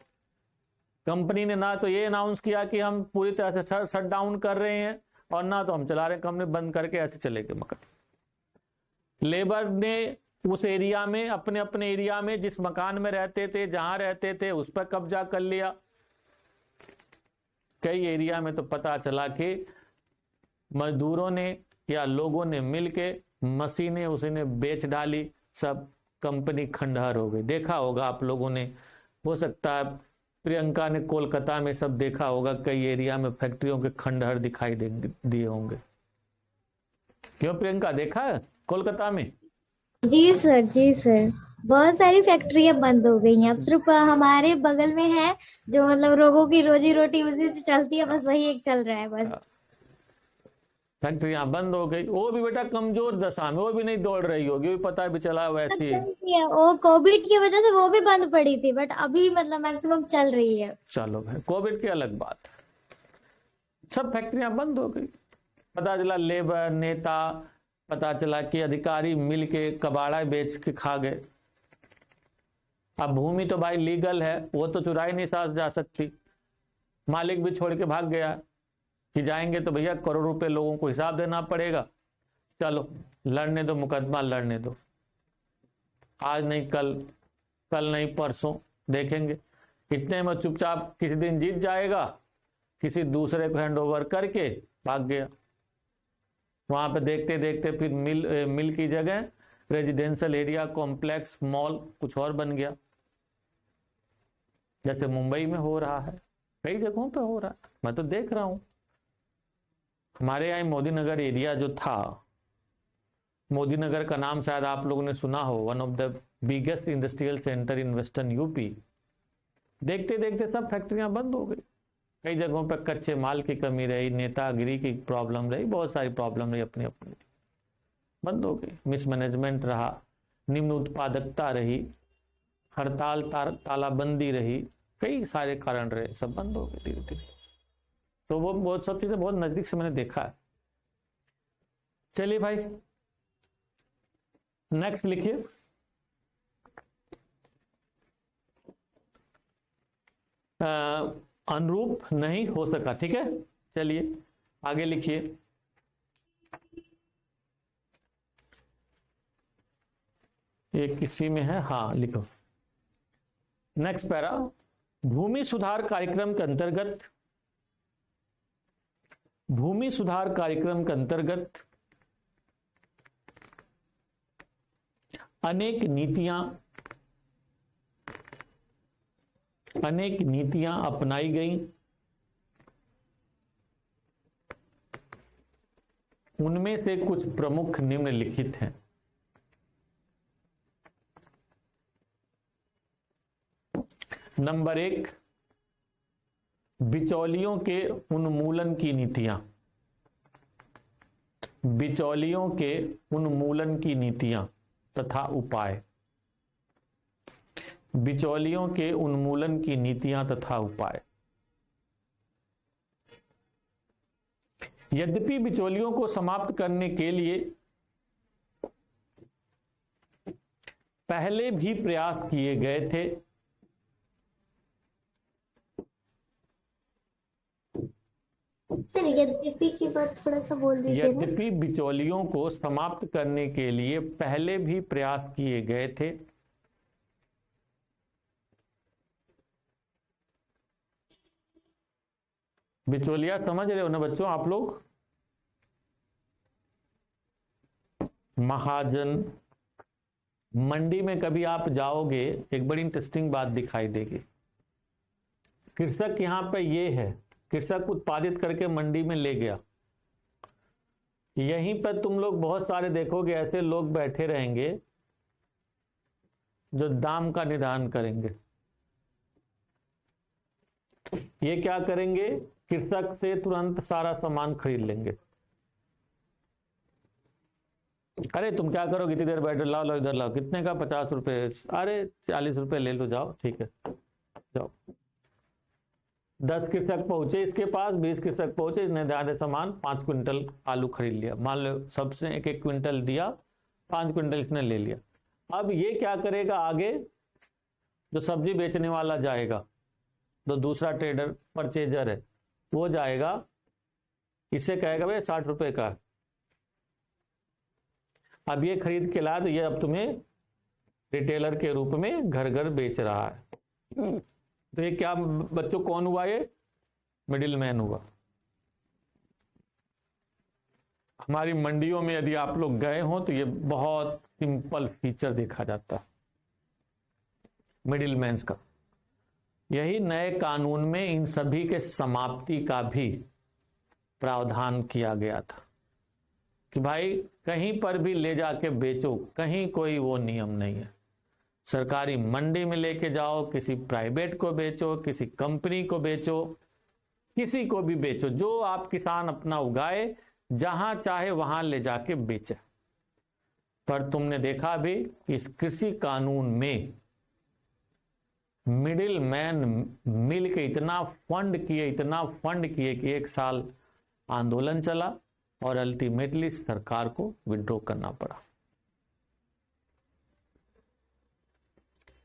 कंपनी ने ना तो ये अनाउंस किया कि हम पूरी तरह से शट डाउन कर रहे हैं और ना तो हम चला रहे हैं, कंपनी बंद करके ऐसे चले गए मकान। लेबर ने उस एरिया में अपने अपने एरिया में जिस मकान में रहते थे, जहां रहते थे, उस पर कब्जा कर लिया। कई एरिया में तो पता चला कि मजदूरों ने या लोगों ने मिलके मशीनें उसे बेच डाली, सब कंपनी खंडहर हो गई। देखा होगा आप लोगों ने, हो सकता है प्रियंका ने कोलकाता में सब देखा होगा, कई एरिया में फैक्ट्रियों के खंडहर दिखाई दिए होंगे। क्यों प्रियंका, देखा है कोलकाता में? जी सर, जी सर। बहुत सारी फैक्ट्रियां बंद हो गई हैं। अब सिर्फ हमारे बगल में है जो मतलब लोगों की रोजी रोटी उसी से चलती है, बस वही एक चल रहा है बस। फैक्ट्रियां बंद हो गई, वो भी बेटा कमजोर दशा में, वो भी नहीं दौड़ रही होगी, वो भी पता भी चला वैसी है। वो कोविड की वजह से वो भी बंद पड़ी थी, बट अभी मतलब मैक्सिमम चल रही है। चलो भाई, कोविड की अलग बात, सब फैक्ट्रियां बंद हो गई। पता चला लेबर नेता, पता चला कि अधिकारी मिलके कबाड़ा बेच के खा गए। अब भूमि तो भाई लीगल है, वो तो चुराई नहीं जा सकती। मालिक भी छोड़ के भाग गया कि जाएंगे तो भैया करोड़ रुपए लोगों को हिसाब देना पड़ेगा। चलो लड़ने दो, मुकदमा लड़ने दो, आज नहीं कल, कल नहीं परसों देखेंगे। इतने में चुपचाप किसी दिन जीत जाएगा, किसी दूसरे को हैंड ओवर करके भाग गया। वहां पे देखते देखते फिर मिल की जगह रेजिडेंशियल एरिया, कॉम्प्लेक्स, मॉल कुछ और बन गया। जैसे मुंबई में हो रहा है, कई जगहों पे हो रहा है, मैं तो देख रहा हूं। हमारे यहाँ मोदी नगर एरिया जो था, मोदी नगर का नाम शायद आप लोगों ने सुना हो, one of the biggest industrial centre in western UP. देखते देखते सब फैक्ट्रियां बंद हो गई। कई जगहों पर कच्चे माल की कमी रही, नेतागिरी की प्रॉब्लम रही, बहुत सारी प्रॉब्लम रही, अपनी अपनी बंद हो गई। मिसमैनेजमेंट रहा, निम्न उत्पादकता रही, हड़ताल तालाबंदी रही, कई सारे कारण रहे, सब बंद हो गए धीरे धीरे। तो वो बहुत सब चीजें बहुत नजदीक से मैंने देखा है। चलिए भाई नेक्स्ट लिखिए। अनुरूप नहीं हो सका, ठीक है। चलिए आगे लिखिए। ये किसी में है, हाँ लिखो नेक्स्ट पैरा। भूमि सुधार कार्यक्रम के अंतर्गत, भूमि सुधार कार्यक्रम के अंतर्गत अनेक नीतियां अपनाई गई। उनमें से कुछ प्रमुख निम्नलिखित हैं। नंबर 1, बिचौलियों के उन्मूलन की नीतियां, बिचौलियों के उन्मूलन की नीतियां तथा उपाय, बिचौलियों के उन्मूलन की नीतियां तथा उपाय। यद्यपि बिचौलियों को समाप्त करने के लिए पहले भी प्रयास किए गए थे, सर यद्यपि की बात थोड़ा सा बोल दीजिए ना। यद्यपि बिचौलियों को समाप्त करने के लिए पहले भी प्रयास किए गए थे, बिचौलिया समझ रहे हो ना बच्चों आप लोग? महाजन, मंडी में कभी आप जाओगे एक बड़ी इंटरेस्टिंग बात दिखाई देगी। कृषक यहां पे ये है, कृषक उत्पादित करके मंडी में ले गया, यहीं पर तुम लोग बहुत सारे देखोगे ऐसे लोग बैठे रहेंगे जो दाम का निर्धारण करेंगे। ये क्या करेंगे? कृषक से तुरंत सारा सामान खरीद लेंगे। अरे तुम क्या करोगे, इतनी देर बैठे, लाओ लाओ इधर लाओ, कितने का? 50 रुपए। अरे 40 रुपए ले लो, जाओ ठीक है जाओ। 10 कृषक पहुंचे इसके पास, 20 कृषक पहुंचे, इसने ज्यादा सामान 5 क्विंटल आलू खरीद लिया, मान लो सबसे 1-1 क्विंटल दिया, 5 क्विंटल इसने ले लिया। अब ये क्या करेगा आगे? जो सब्जी बेचने वाला जाएगा, जो दूसरा ट्रेडर परचेजर है वो जाएगा, इससे कहेगा भाई 60 रुपए का। अब ये खरीद के लाया तो ये अब तुम्हें रिटेलर के रूप में घर घर बेच रहा है। तो ये क्या बच्चों कौन हुआ? ये मिडिल मैन हुआ। हमारी मंडियों में यदि आप लोग गए हो तो ये बहुत सिंपल फीचर देखा जाता है मिडिल मैन्स का। यही नए कानून में इन सभी के समाप्ति का भी प्रावधान किया गया था कि भाई कहीं पर भी ले जाके बेचो, कहीं कोई वो नियम नहीं है। सरकारी मंडी में लेके जाओ, किसी प्राइवेट को बेचो, किसी कंपनी को बेचो, किसी को भी बेचो, जो आप किसान अपना उगाए जहां चाहे वहां ले जाके बेचे। पर तुमने देखा भी इस कृषि कानून में मिडिल मैन मिल के इतना फंड किए कि 1 साल आंदोलन चला और अल्टीमेटली सरकार को विड्रॉ करना पड़ा।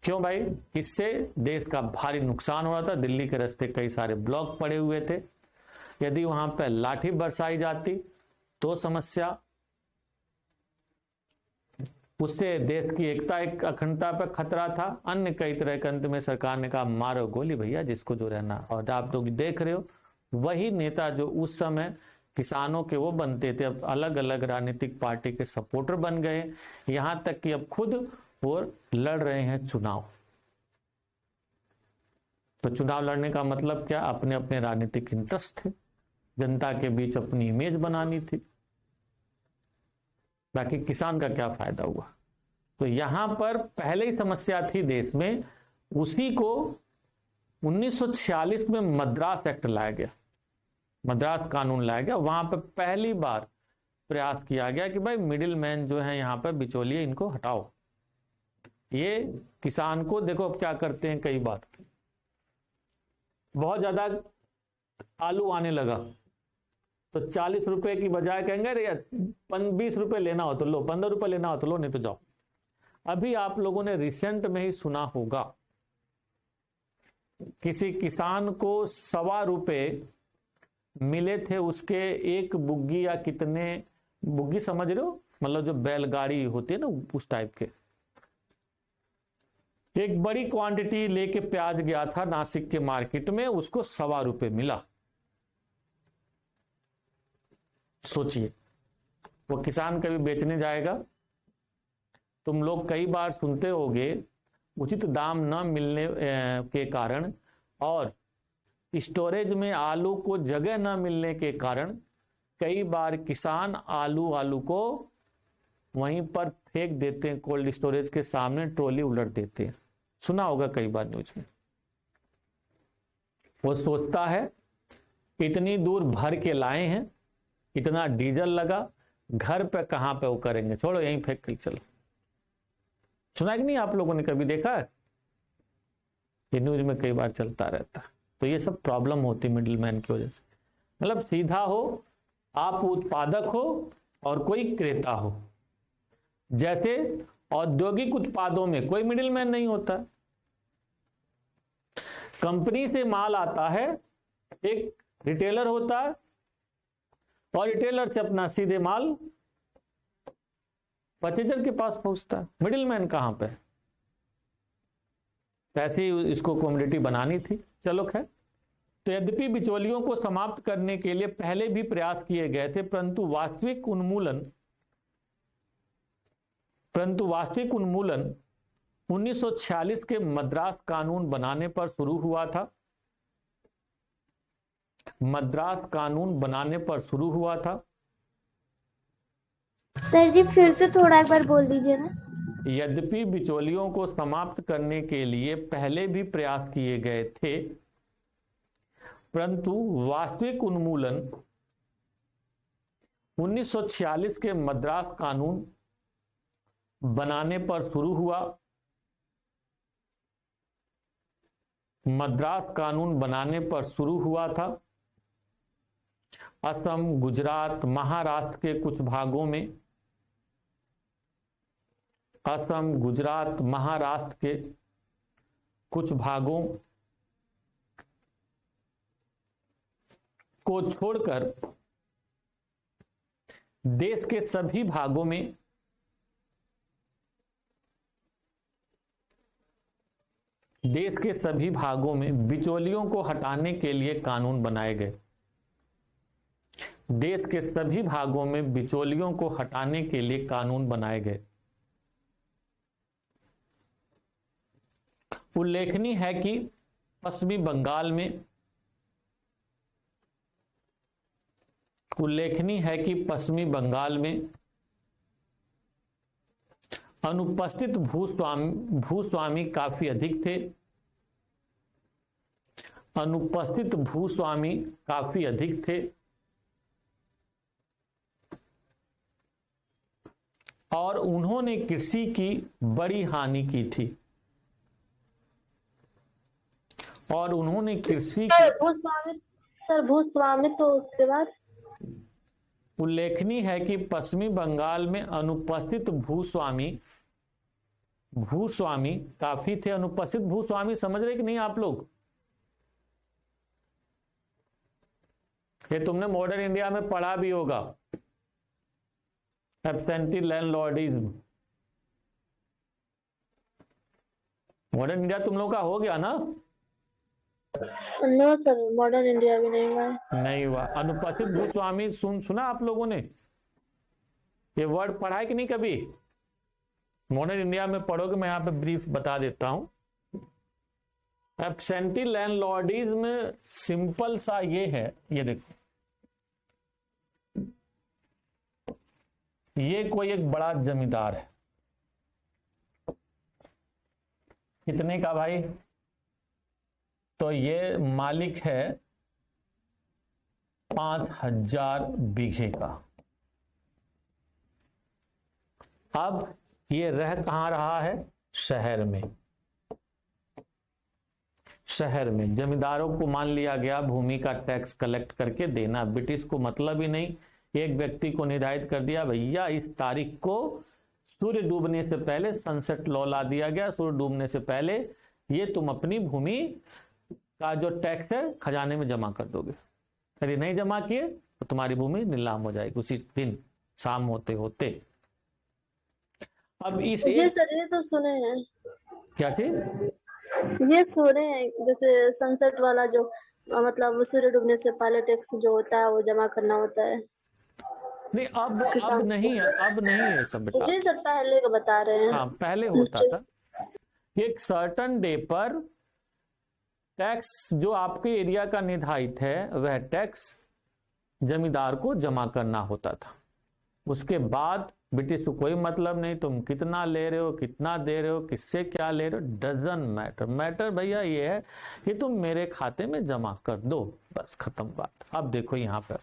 क्यों भाई? इससे देश का भारी नुकसान हो रहा था। दिल्ली के रास्ते कई सारे ब्लॉक पड़े हुए थे, यदि वहां पर लाठी बरसाई जाती तो समस्या, उससे देश की एकता अखंडता पर खतरा था। अन्य कई तरह के अंत में सरकार ने कहा मारो गोली भैया जिसको जो रहना। और आप लोग देख रहे हो वही नेता जो उस समय किसानों के वो बनते थे, अब अलग अलग राजनीतिक पार्टी के सपोर्टर बन गए, यहां तक कि अब खुद वो लड़ रहे हैं चुनाव। तो चुनाव लड़ने का मतलब क्या? अपने अपने राजनीतिक इंटरेस्ट थे, जनता के बीच अपनी इमेज बनानी थी, बाकी किसान का क्या फायदा हुआ। तो यहां पर पहले ही समस्या थी देश में, उसी को 1946 में मद्रास एक्ट लाया गया, मद्रास कानून लाया गया। वहां पर पहली बार प्रयास किया गया कि भाई मिडिल मैन जो है यहां पर बिचौलिए, इनको हटाओ। ये किसान को देखो अब क्या करते हैं, कई बार बहुत ज्यादा आलू आने लगा तो 40 रुपए की बजाय कहेंगे अरे 20 रुपए लेना हो तो लो, 15 रुपए लेना हो तो लो, नहीं तो जाओ। अभी आप लोगों ने रिसेंट में ही सुना होगा किसी किसान को 1.25 रुपए मिले थे, उसके एक बुग्गी या कितने बुग्गी समझ रहे हो, मतलब जो बैलगाड़ी होती है ना उस टाइप के, एक बड़ी क्वांटिटी लेके प्याज गया था नासिक के मार्केट में, उसको 1.25 रुपए मिला। सोचिए वो किसान कभी बेचने जाएगा? तुम लोग कई बार सुनते होगे उचित दाम न मिलने के कारण और स्टोरेज में आलू को जगह न मिलने के कारण कई बार किसान आलू को वहीं पर फेंक देते हैं, कोल्ड स्टोरेज के सामने ट्रॉली उलट देते हैं। सुना होगा कई बार न्यूज में। वो सोचता है इतनी दूर भर के लाए हैं, इतना डीजल लगा, घर पे कहाँ पे वो करेंगे, छोड़ो यहीं फेंक के चलो। सुना है कि नहीं आप लोगों ने, कभी देखा है? ये न्यूज में कई बार चलता रहता है। तो ये सब प्रॉब्लम होती मिडिल मैन की वजह से। मतलब सीधा हो, आप उत्पादक हो और कोई क्रेता हो। जैसे औद्योगिक उत्पादों में कोई मिडिल मैन नहीं होता, कंपनी से माल आता है, एक रिटेलर होता है और रिटेलर से अपना सीधे माल परचेजर के पास पहुंचता है। मिडिल मैन कहां पे? ऐसे ही इसको कम्युनिटी बनानी थी। चलो खैर, तो यद्यपि बिचौलियों को समाप्त करने के लिए पहले भी प्रयास किए गए थे, परंतु वास्तविक उन्मूलन 1946 के मद्रास कानून बनाने पर शुरू हुआ था। मद्रास कानून बनाने पर शुरू हुआ था। सर जी फिर से थोड़ा एक बार बोल दीजिए ना। यद्यपि बिचौलियों को समाप्त करने के लिए पहले भी प्रयास किए गए थे, परंतु वास्तविक उन्मूलन 1946 के मद्रास कानून बनाने पर शुरू हुआ। मद्रास कानून बनाने पर शुरू हुआ था। असम, गुजरात, महाराष्ट्र के कुछ भागों में, असम, गुजरात, महाराष्ट्र के कुछ भागों को छोड़कर देश के सभी भागों में बिचौलियों को हटाने के लिए कानून बनाए गए। देश के सभी भागों में बिचौलियों को हटाने के लिए कानून बनाए गए। उल्लेखनीय है कि पश्चिमी बंगाल में अनुपस्थित भूस्वामी काफी अधिक थे। अनुपस्थित भूस्वामी काफी अधिक थे और उन्होंने कृषि की बड़ी हानि की थी। और उन्होंने कृषि भूस्वामी तो उसके बाद उल्लेखनीय है कि पश्चिमी बंगाल में अनुपस्थित भूस्वामी काफी थे। अनुपस्थित भूस्वामी समझ रहे कि नहीं आप लोग? ये तुमने मॉडर्न इंडिया में पढ़ा भी होगा, एब्सेंटी लैंडलॉर्डिज्म। मॉडर्न इंडिया तुम लोग का हो गया ना? नो सर, मॉडर्न इंडिया भी नहीं हुआ। नहीं हुआ। अनुपस्थित भूस्वामी सुना आप लोगों ने? ये वर्ड पढ़ा है कि नहीं कभी? मॉडर्न इंडिया में पढ़ोगे, मैं यहां पे ब्रीफ बता देता हूं। एब्सेंटी लैंडलॉर्डिज्म सिंपल सा ये है, ये देखो, ये कोई एक बड़ा जमींदार है। कितने का भाई? तो ये मालिक है 5000 बीघे का। अब ये रह कहां रहा है? शहर में। शहर में जमींदारों को मान लिया गया भूमि का टैक्स कलेक्ट करके देना। ब्रिटिश को मतलब ही नहीं, एक व्यक्ति को निर्धारित कर दिया, भैया इस तारीख को सूर्य डूबने से पहले सनसेट लॉ ला दिया गया, सूर्य डूबने से पहले ये तुम अपनी भूमि का जो टैक्स है खजाने में जमा कर दोगे। यदि नहीं जमा किए तो तुम्हारी भूमि नीलाम हो जाएगी उसी दिन शाम होते होते। अब इस ये सर, ये तो सुने हैं। क्या चीज? ये सुने हैं, जैसे सनसेट वाला जो मतलब सूर्य डूबने से पहले टैक्स जो होता है वो जमा करना होता है। नहीं, अब नहीं है, अब नहीं है सब बेटा। जी सर, पहले का बता रहे हैं। हाँ, पहले होता था। एक सर्टन डे पर टैक्स जो आपके एरिया का निर्धारित है वह टैक्स जमींदार को जमा करना होता था। उसके बाद ब्रिटिश को कोई मतलब नहीं तुम कितना ले रहे हो, कितना दे रहे हो, किससे क्या ले रहे हो, डजन मैटर। मैटर भैया ये है कि तुम मेरे खाते में जमा कर दो, बस खत्म बात। अब देखो यहां पर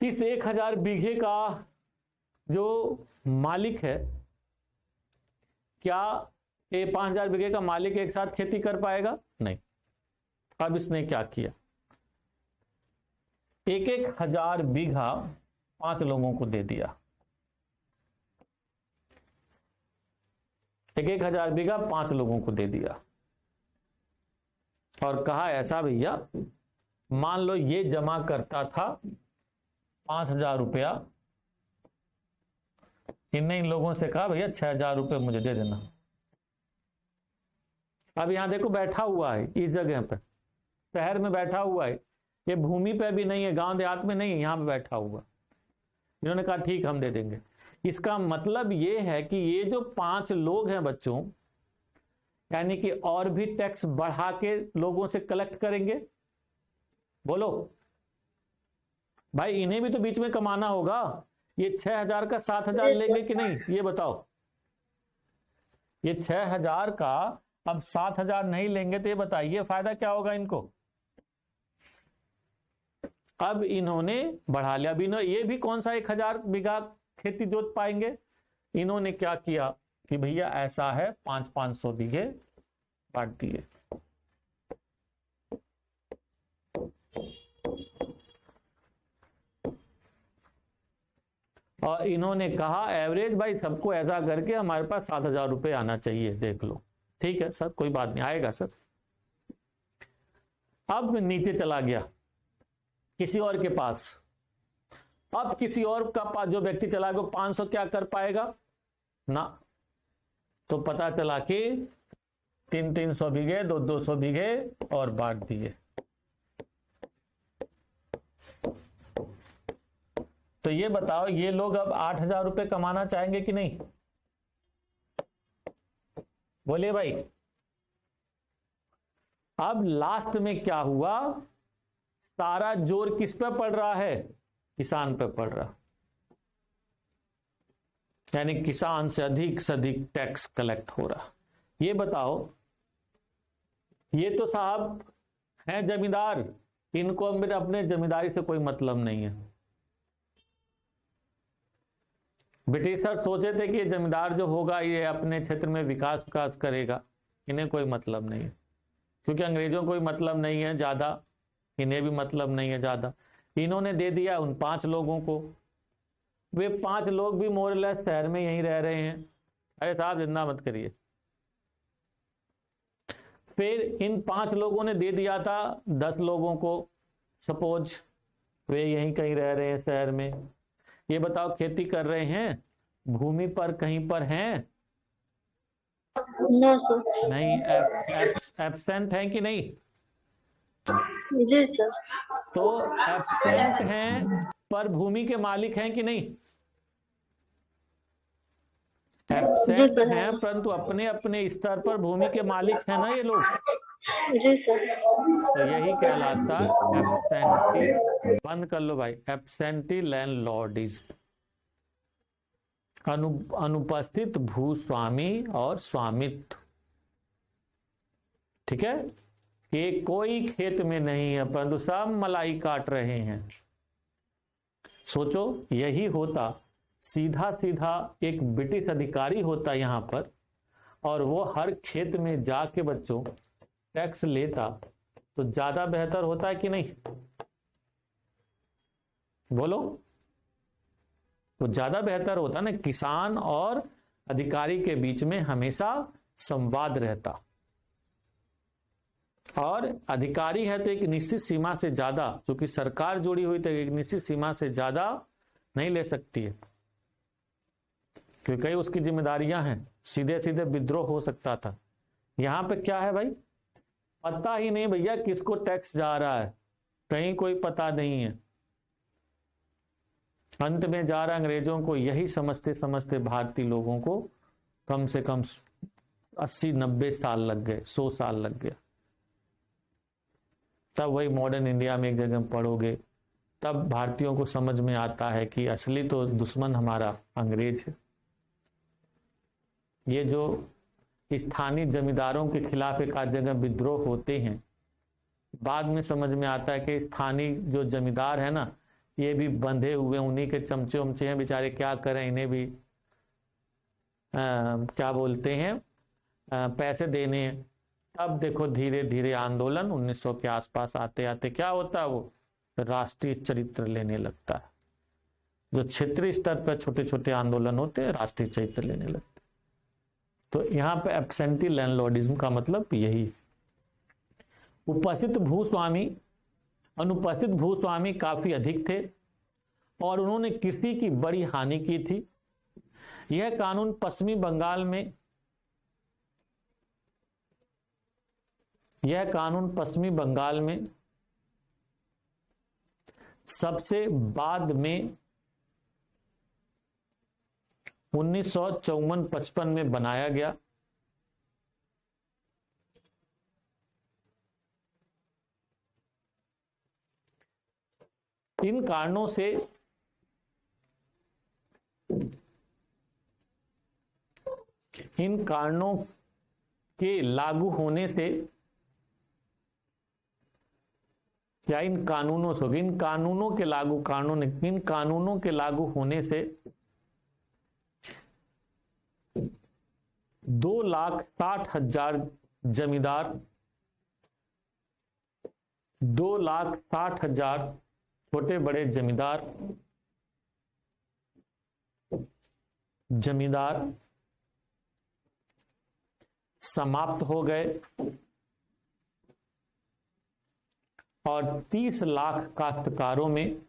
इस 1000 बीघे का जो मालिक है, क्या ये 5000 बीघे का मालिक एक साथ खेती कर पाएगा? नहीं। अब इसने क्या किया, 1000 बीघा 5 लोगों को दे दिया। 1000 बीघा 5 लोगों को दे दिया और कहा ऐसा भैया, मान लो ये जमा करता था 5000 रुपया, इन लोगों से कहा भैया 6000 रुपये मुझे दे देना। अब यहां देखो बैठा हुआ है इस जगह पर, शहर में बैठा हुआ है, ये भूमि पे भी नहीं है, गांव देहात में नहीं है, यहां पे बैठा हुआ। इन्होंने कहा ठीक हम दे देंगे। इसका मतलब ये है कि ये जो 5 लोग हैं बच्चों, यानी कि और भी टैक्स बढ़ा के लोगों से कलेक्ट करेंगे। बोलो भाई, इन्हें भी तो बीच में कमाना होगा। ये 6000 का 7000 लेंगे कि नहीं, ये बताओ। ये 6000 का अब 7000 नहीं लेंगे तो ये बताइए फायदा क्या होगा इनको। अब इन्होंने बढ़ा लिया, ये भी कौन सा 1000 बीघा खेती जोत पाएंगे। इन्होंने क्या किया कि भैया ऐसा है 500 बीघे बांट दिए। और इन्होंने कहा एवरेज भाई सबको ऐसा करके हमारे पास 7000 रुपये आना चाहिए, देख लो। ठीक है सर, कोई बात नहीं, आएगा सर। अब नीचे चला गया किसी और के पास। अब किसी और का पास जो व्यक्ति चला गया 500 क्या कर पाएगा ना। तो पता चला कि 300 बीघे 200 बीघे और बांट दिए। तो ये बताओ ये लोग अब 8000 रुपये कमाना चाहेंगे कि नहीं? बोलिए भाई। अब लास्ट में क्या हुआ, सारा जोर किस पे पड़ रहा है? किसान पे पड़ रहा, यानी किसान से अधिक टैक्स कलेक्ट हो रहा। ये बताओ, ये तो साहब हैं जमींदार, इनको अपने जमींदारी से कोई मतलब नहीं है। ब्रिटिशर सोचे थे कि ये जमींदार जो होगा ये अपने क्षेत्र में विकास करेगा, इन्हें कोई मतलब नहीं है। क्योंकि अंग्रेजों को भी मतलब नहीं है ज्यादा, इन्हें भी मतलब नहीं है ज्यादा। इन्होंने दे दिया उन 5 लोगों को। वे 5 लोग भी मोरलेस शहर में यहीं रह रहे हैं। अरे साहब जिंदा मत करिए। फिर इन 5 लोगों ने दे दिया था 10 लोगों को, सपोज वे यहीं कहीं रह रहे हैं शहर में। ये बताओ खेती कर रहे हैं, भूमि पर कहीं पर हैं? No sir. नहीं, एब्सेंट हैं कि नहीं? जी सर। तो एब्सेंट हैं पर भूमि के मालिक हैं कि नहीं? एब्सेंट हैं परंतु अपने अपने स्तर पर भूमि के मालिक हैं ना ये लोग। जी सर। तो यही कहलाता है एब्सेंटी। बंद कर लो भाई, एब्सेंटी लैंडलॉर्डिज्म, अनुपस्थित भूस्वामी और स्वामित्व। ठीक है, ये कोई खेत में नहीं है परंतु सब मलाई काट रहे हैं। सोचो यही होता, सीधा सीधा एक ब्रिटिश अधिकारी होता यहां पर और वो हर खेत में जाके बच्चों टैक्स लेता, तो ज्यादा बेहतर होता है कि नहीं? बोलो, तो ज्यादा बेहतर होता ना। किसान और अधिकारी के बीच में हमेशा संवाद रहता, और अधिकारी है तो एक निश्चित सीमा से ज्यादा, क्योंकि सरकार जुड़ी हुई तो एक निश्चित सीमा से ज्यादा नहीं ले सकती है, क्योंकि कई उसकी जिम्मेदारियां हैं। सीधे सीधे विद्रोह हो सकता था। यहां पे क्या है भाई, पता ही नहीं भैया किसको टैक्स जा रहा है, कहीं कोई पता नहीं है। अंत में जा रहा अंग्रेजों को, यही समझते समझते भारतीय लोगों को कम से कम 80-90 साल लग गए, 100 साल लग गया। तब वही मॉडर्न इंडिया में एक जगह पढ़ोगे तब भारतीयों को समझ में आता है कि असली तो दुश्मन हमारा अंग्रेज है। ये जो स्थानीय जमींदारों के खिलाफ एक आध जगह विद्रोह होते हैं, बाद में समझ में आता है कि स्थानीय जो जमींदार है ना, ये भी बंधे हुए, उन्हीं के चमचे उमचे हैं बेचारे, क्या करें, इन्हें भी क्या बोलते हैं पैसे देने हैं। तब देखो धीरे धीरे आंदोलन 1900 के आसपास आते आते क्या होता है, वो राष्ट्रीय चरित्र लेने लगता है। जो क्षेत्रीय स्तर पर छोटे छोटे आंदोलन होते हैं, राष्ट्रीय चरित्र लेने लगते। तो यहाँ पे एब्सेंटी लैंडलॉर्डिज्म का मतलब यही है। उपस्थित भूस्वामी, अनुपस्थित भूस्वामी काफी अधिक थे और उन्होंने कृषि की बड़ी हानि की थी। यह कानून पश्चिमी बंगाल में, यह कानून पश्चिमी बंगाल में सबसे बाद में 1954-55 में बनाया गया। इन कारणों से इन कारणों के लागू होने से, या इन कानूनों से, इन कानूनों के लागू, इन कानूनों के लागू होने से 2,60,000 जमींदार, 2,60,000 छोटे बड़े जमींदार समाप्त हो गए और 30 लाख काश्तकारों में,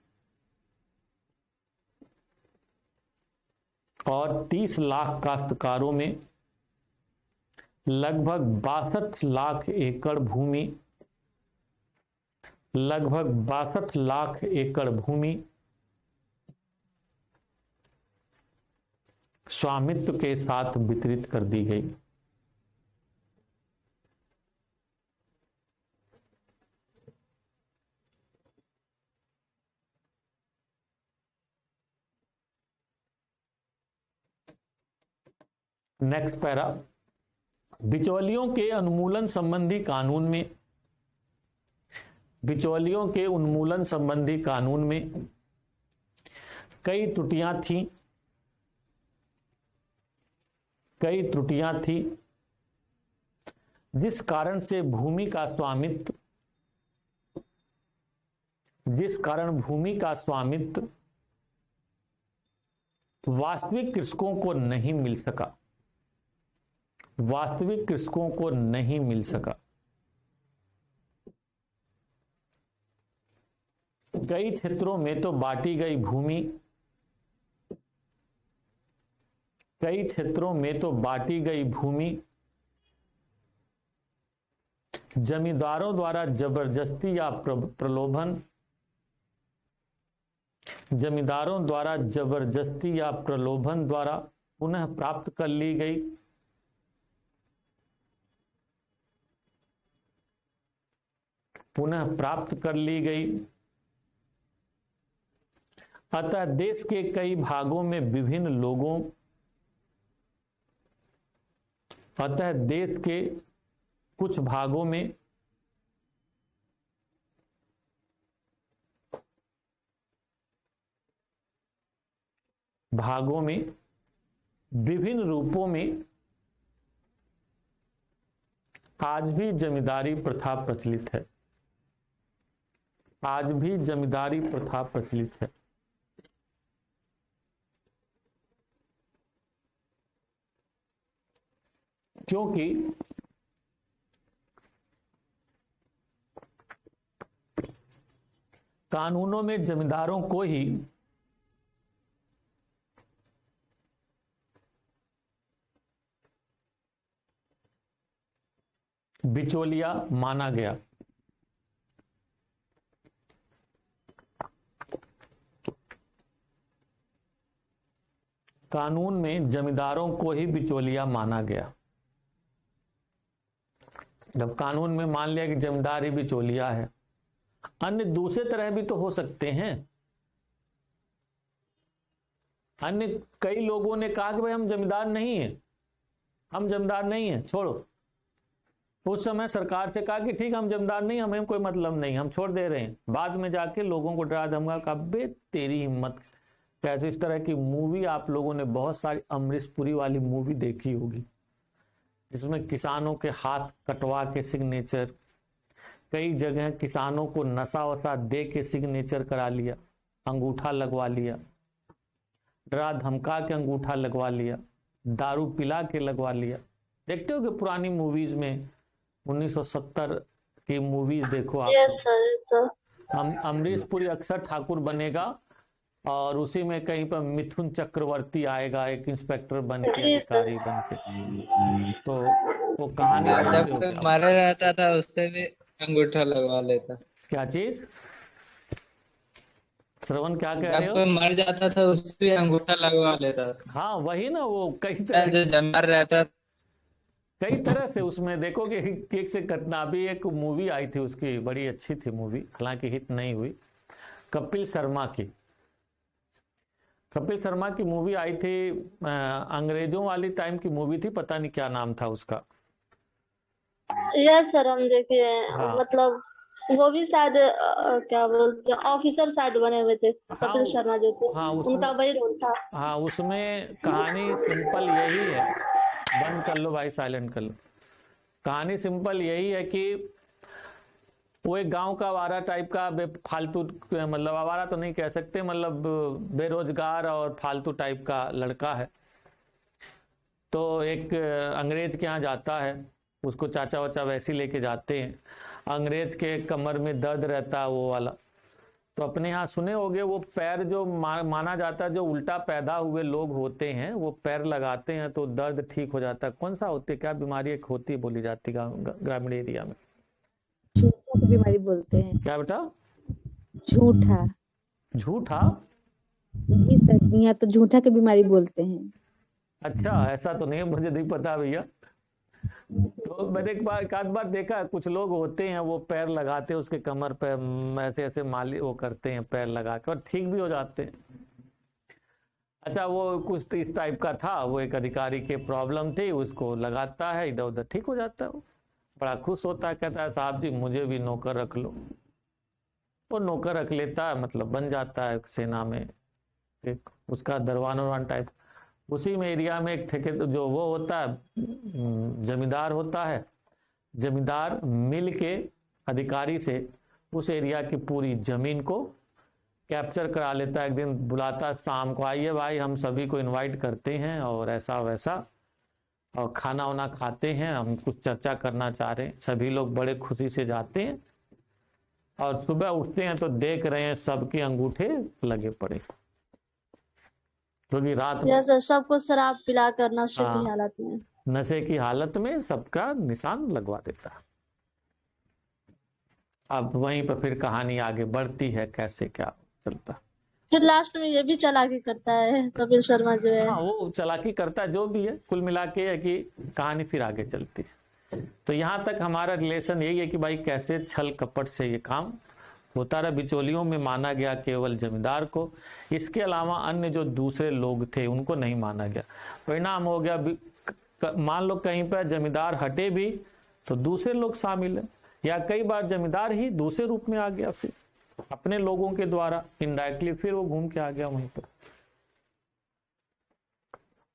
और 30 लाख काश्तकारों में लगभग 62 लाख एकड़ भूमि, लगभग 62 लाख एकड़ भूमि स्वामित्व के साथ वितरित कर दी गई। नेक्स्ट पैरा, बिचौलियों के उन्मूलन संबंधी कानून में, बिचौलियों के उन्मूलन संबंधी कानून में कई त्रुटियां थीं, जिस कारण से भूमि का स्वामित्व, वास्तविक कृषकों को नहीं मिल सका, वास्तविक कृषकों को नहीं मिल सका। कई क्षेत्रों में तो बांटी गई भूमि, कई क्षेत्रों में तो बांटी गई भूमि जमींदारों द्वारा जबरदस्ती या प्रलोभन, जमींदारों द्वारा जबरदस्ती या प्रलोभन द्वारा पुनः प्राप्त कर ली गई। पुनः प्राप्त कर ली गई। अतः देश के कई भागों में विभिन्न लोगों, अतः देश के कुछ भागों में विभिन्न रूपों में आज भी जमींदारी प्रथा प्रचलित है, आज भी जमींदारी प्रथा प्रचलित है। क्योंकि कानूनों में जमींदारों को ही बिचौलिया माना गया। कानून में जमींदारों को ही बिचौलिया माना गया। जब कानून में मान लिया कि जमींदार ही बिचौलिया है, अन्य दूसरे तरह भी तो हो सकते हैं। अन्य कई लोगों ने कहा कि भाई हम जमींदार नहीं हैं, हम जमींदार नहीं हैं, छोड़ो। उस समय सरकार से कहा कि ठीक हम जमींदार नहीं, हमें कोई मतलब नहीं, हम छोड़ दे रहे हैं। बाद में जाके लोगों को डरा धमका कहा बे तेरी हिम्मत कैसे। इस तरह की मूवी आप लोगों ने बहुत सारी अमरीश पुरी वाली मूवी देखी होगी, जिसमें किसानों के हाथ कटवा के सिग्नेचर, कई जगह किसानों को नशा वशा दे के सिग्नेचर करा लिया, अंगूठा लगवा लिया, डरा धमका के अंगूठा लगवा लिया, दारू पिला के लगवा लिया। देखते हो कि पुरानी मूवीज में 1970 की मूवीज देखो आप। Yes sir. अमरीश पुरी अक्सर ठाकुर बनेगा और उसी में कहीं पर मिथुन चक्रवर्ती आएगा एक इंस्पेक्टर बन के, अधिकारी बन के। तो वो कहानी जब तक मारा रहता था उससे भी अंगूठा लगवा लेता। क्या चीज श्रवण क्या कह रहे जब हो? कोई मर जाता था उससे भी अंगूठा लगवा लेता। हाँ वही ना, वो कई सर जो जमींदार रहता कई तरह से उसमें देखो कि एक से घटना। अभी एक मूवी आई थी उसकी, बड़ी अच्छी थी मूवी, हालांकि हिट नहीं हुई, कपिल शर्मा की। कपिल शर्मा की मूवी आई थी, अंग्रेजों वाली टाइम की मूवी थी, पता नहीं क्या नाम था उसका। यस सर हम देखे हैं। हाँ। मतलब वो भी शायद क्या बोलते हैं ऑफिसर शायद बने हुए थे, कपिल शर्मा जो थे। हाँ, उसमें उनका वही रोल था। हाँ उसमें कहानी सिंपल यही है। बंद कर लो भाई, साइलेंट कर लो। कहानी सिंपल यही है कि वो एक गांव का आवारा टाइप का फालतू, मतलब आवारा तो नहीं कह सकते, मतलब बेरोजगार और फालतू टाइप का लड़का है। तो एक अंग्रेज के यहाँ जाता है, उसको चाचा वाचा वैसे लेके जाते हैं। अंग्रेज के कमर में दर्द रहता है वो वाला। तो अपने यहाँ सुने होंगे वो पैर जो माना जाता है, जो उल्टा पैदा हुए लोग होते हैं वो पैर लगाते हैं तो दर्द ठीक हो जाता है। कौन सा होती है, क्या बीमारी एक होती है बोली जाती है ग्रामीण एरिया में? झूठा की बीमारी बोलते हैं। क्या बेटा? झूठा। झूठा? जी सर, यहाँ तो झूठा की बीमारी बोलते हैं। अच्छा, ऐसा तो नहीं, मुझे नहीं पता भैया। तो मैंने एक आध बार देखा, कुछ लोग होते हैं वो पैर लगाते हैं उसके कमर पे, ऐसे ऐसे माली वो करते हैं पैर लगा के, और ठीक भी हो जाते हैं। अच्छा, वो कुछ इस टाइप का था, वो एक अधिकारी के प्रॉब्लम थी, उसको लगाता है, इधर उधर ठीक हो जाता है। वो बड़ा खुश होता है, कहता है साहब जी मुझे भी नौकर रख लो। वो नौकर रख लेता है, मतलब बन जाता है सेना में एक उसका दरवान उरवान टाइप। उसी में एरिया में एक ठेके जो वो होता है, जमींदार होता है। जमींदार मिल के अधिकारी से उस एरिया की पूरी जमीन को कैप्चर करा लेता है। एक दिन बुलाता है शाम को, आइए भाई हम सभी को इनवाइट करते हैं और ऐसा वैसा, और खाना वाना खाते हैं, हम कुछ चर्चा करना चाह रहे हैं। सभी लोग बड़े खुशी से जाते हैं और सुबह उठते हैं तो देख रहे हैं सबके अंगूठे लगे पड़े, क्योंकि रात में यस सर, सबको शराब पिलाकर नशे हाँ। की हालत में। नशे की हालत में सबका निशान लगवा देता है। अब वहीं पर फिर कहानी आगे बढ़ती है, कैसे क्या चलता है। फिर लास्ट में ये भी चालाकी करता है कपिल शर्मा जो है। हाँ, वो चालाकी करता है, जो भी है, कुल मिला के है कि कहानी फिर आगे चलती है। तो यहाँ तक हमारा रिलेशन यही है कि भाई कैसे छल कपट से ये काम होता रहा। बिचौलियों में माना गया केवल जमींदार को, इसके अलावा अन्य जो दूसरे लोग थे उनको नहीं माना गया। परिणाम हो गया, मान लो कहीं पर जमींदार हटे भी तो दूसरे लोग शामिल है, या कई बार जमींदार ही दूसरे रूप में आ गया, फिर अपने लोगों के द्वारा इनडायरेक्टली फिर वो घूम के आ गया वहीं पर।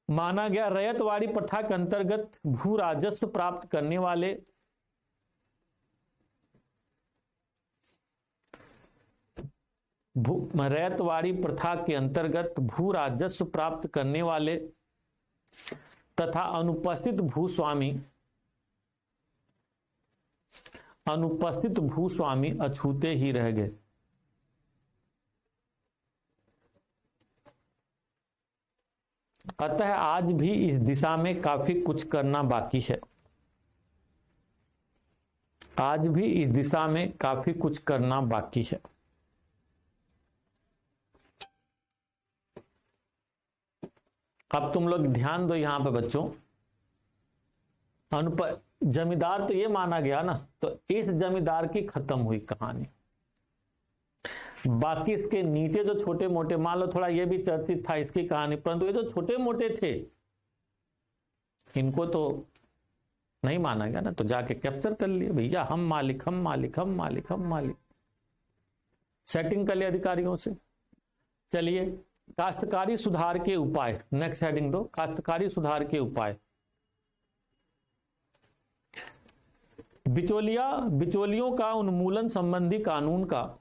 माना गया रैयतवाड़ी प्रथा के अंतर्गत भू राजस्व प्राप्त करने वाले रैयतवाड़ी प्रथा के अंतर्गत भू राजस्व प्राप्त करने वाले तथा अनुपस्थित भूस्वामी अछूते ही रह गए। अतः आज भी इस दिशा में काफी कुछ करना बाकी है। आज भी इस दिशा में काफी कुछ करना बाकी है। अब तुम लोग ध्यान दो यहां पे बच्चों। जमींदार तो ये माना गया ना, तो इस जमींदार की खत्म हुई कहानी। बाकी इसके नीचे जो छोटे मोटे, मान लो थोड़ा ये भी चर्चित था इसकी कहानी, परंतु ये जो छोटे मोटे थे इनको तो नहीं माना गया ना, तो जाके कैप्चर कर लिए भैया, हम मालिक हम मालिक हम मालिक हम मालिक, सेटिंग कर लिया अधिकारियों से। चलिए, काश्तकारी सुधार के उपाय, नेक्स्ट हेडिंग दो, काश्तकारी सुधार के उपाय। बिचौलियों का उन्मूलन संबंधी कानून का,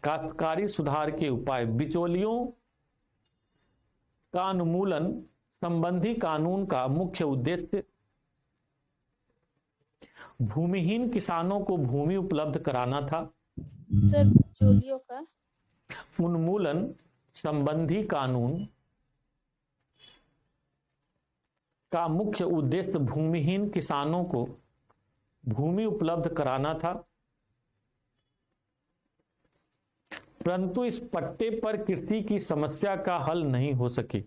काश्तकारी सुधार के उपाय, बिचौलियों का उन्मूलन संबंधी कानून का मुख्य उद्देश्य भूमिहीन किसानों को भूमि उपलब्ध कराना था। सर बिचौलियों का उन्मूलन संबंधी कानून का मुख्य उद्देश्य भूमिहीन किसानों को भूमि उपलब्ध कराना था, परंतु इस पट्टे पर कृषि की समस्या का हल नहीं हो सकी।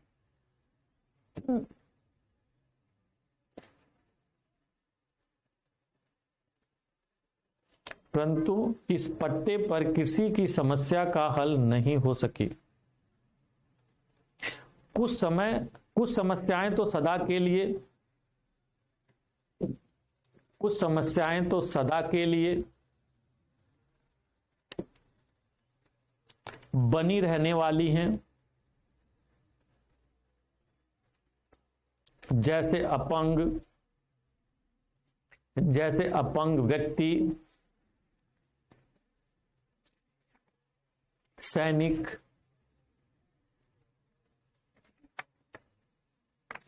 परंतु इस पट्टे पर कृषि की समस्या का हल नहीं हो सकी। कुछ समस्याएं तो सदा के लिए बनी रहने वाली हैं, जैसे अपंग व्यक्ति, सैनिक,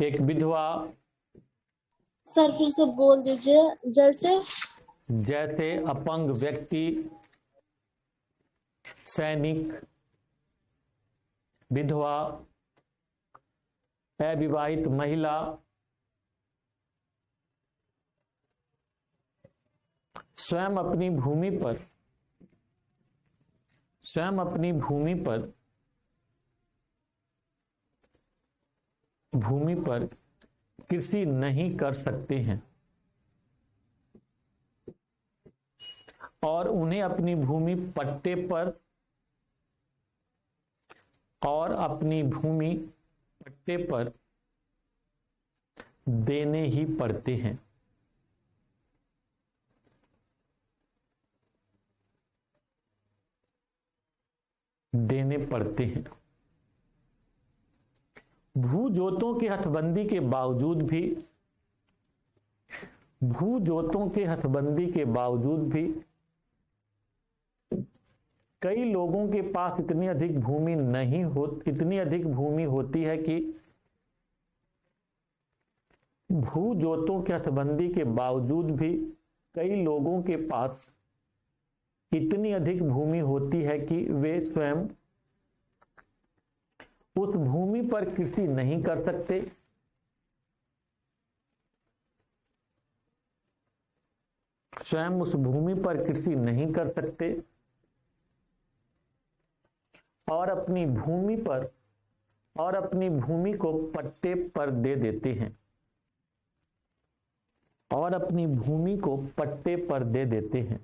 एक विधवा। सर फिर से बोल दीजिए। जैसे अपंग व्यक्ति, सैनिक, विधवा, अविवाहित महिला, स्वयं अपनी भूमि पर कृषि नहीं कर सकते हैं और उन्हें अपनी भूमि पट्टे पर देने ही पड़ते हैं। भूजोतों के हथबंदी के बावजूद भी कई लोगों के पास इतनी अधिक भूमि होती है कि भूजोतों के हथबंदी के बावजूद भी कई लोगों के पास इतनी अधिक भूमि होती है कि वे स्वयं उस भूमि पर कृषि नहीं कर सकते। और अपनी भूमि को पट्टे पर दे देते हैं।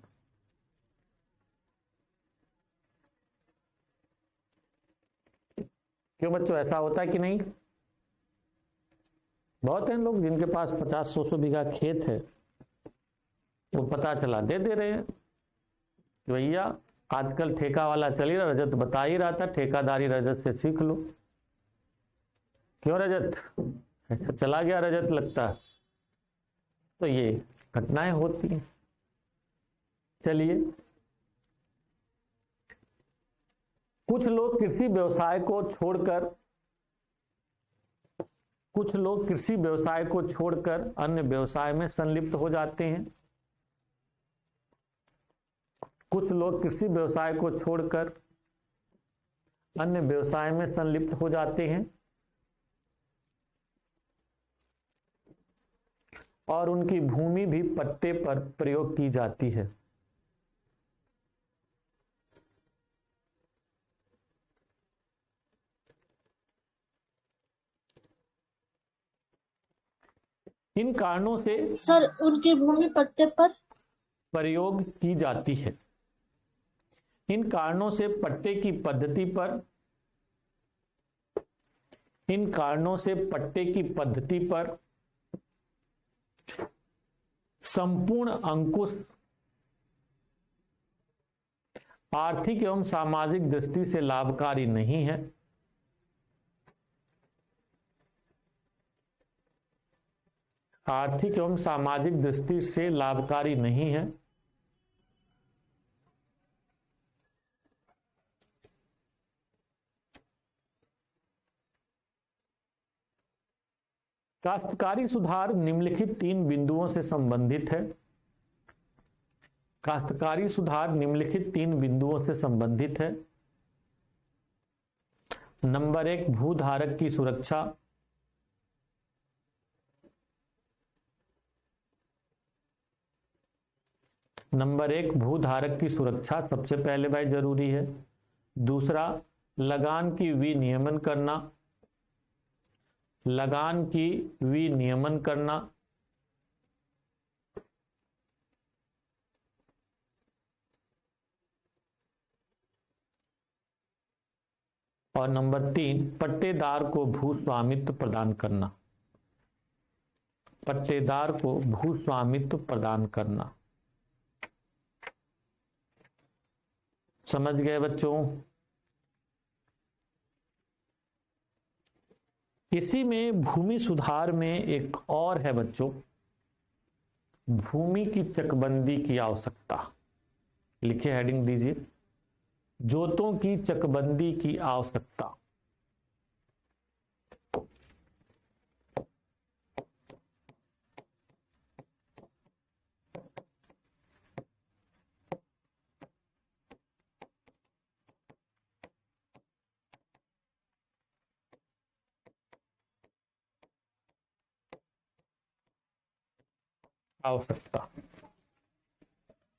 क्यों बच्चों, ऐसा होता है कि नहीं? बहुत हैं लोग जिनके पास 50-100 बीघा खेत है, वो पता चला दे रहे हैं कि भैया आजकल ठेका वाला चल ही रहा, रजत बता ही रहा था, ठेकादारी रजत से सीख लो। क्यों रजत, ऐसा चला गया रजत लगता। तो ये घटनाएं होती हैं। चलिए, कुछ लोग कृषि व्यवसाय को छोड़कर अन्य व्यवसाय में संलिप्त हो जाते हैं। और उनकी भूमि भी पट्टे पर प्रयोग की जाती है। इन कारणों से सर उनकी भूमि पट्टे पर प्रयोग की जाती है। इन कारणों से पट्टे की पद्धति पर संपूर्ण अंकुश आर्थिक एवं सामाजिक दृष्टि से लाभकारी नहीं है। आर्थिक एवं सामाजिक दृष्टि से लाभकारी नहीं है। काश्तकारी सुधार निम्नलिखित 3 बिंदुओं से संबंधित है। काश्तकारी सुधार निम्नलिखित 3 बिंदुओं से संबंधित है। नंबर 1, भूधारक की सुरक्षा। नंबर 1, भूधारक की सुरक्षा सबसे पहले भाई जरूरी है। दूसरा, लगान की विनियमन करना। लगान की विनियमन करना। और नंबर 3, पट्टेदार को भूस्वामित्व प्रदान करना। पट्टेदार को भूस्वामित्व प्रदान करना। समझ गए बच्चों? इसी में भूमि सुधार में एक और है बच्चों, भूमि की चकबंदी की आवश्यकता। लिखिए, हेडिंग दीजिए, जोतों की चकबंदी की आवश्यकता। आवश्यकता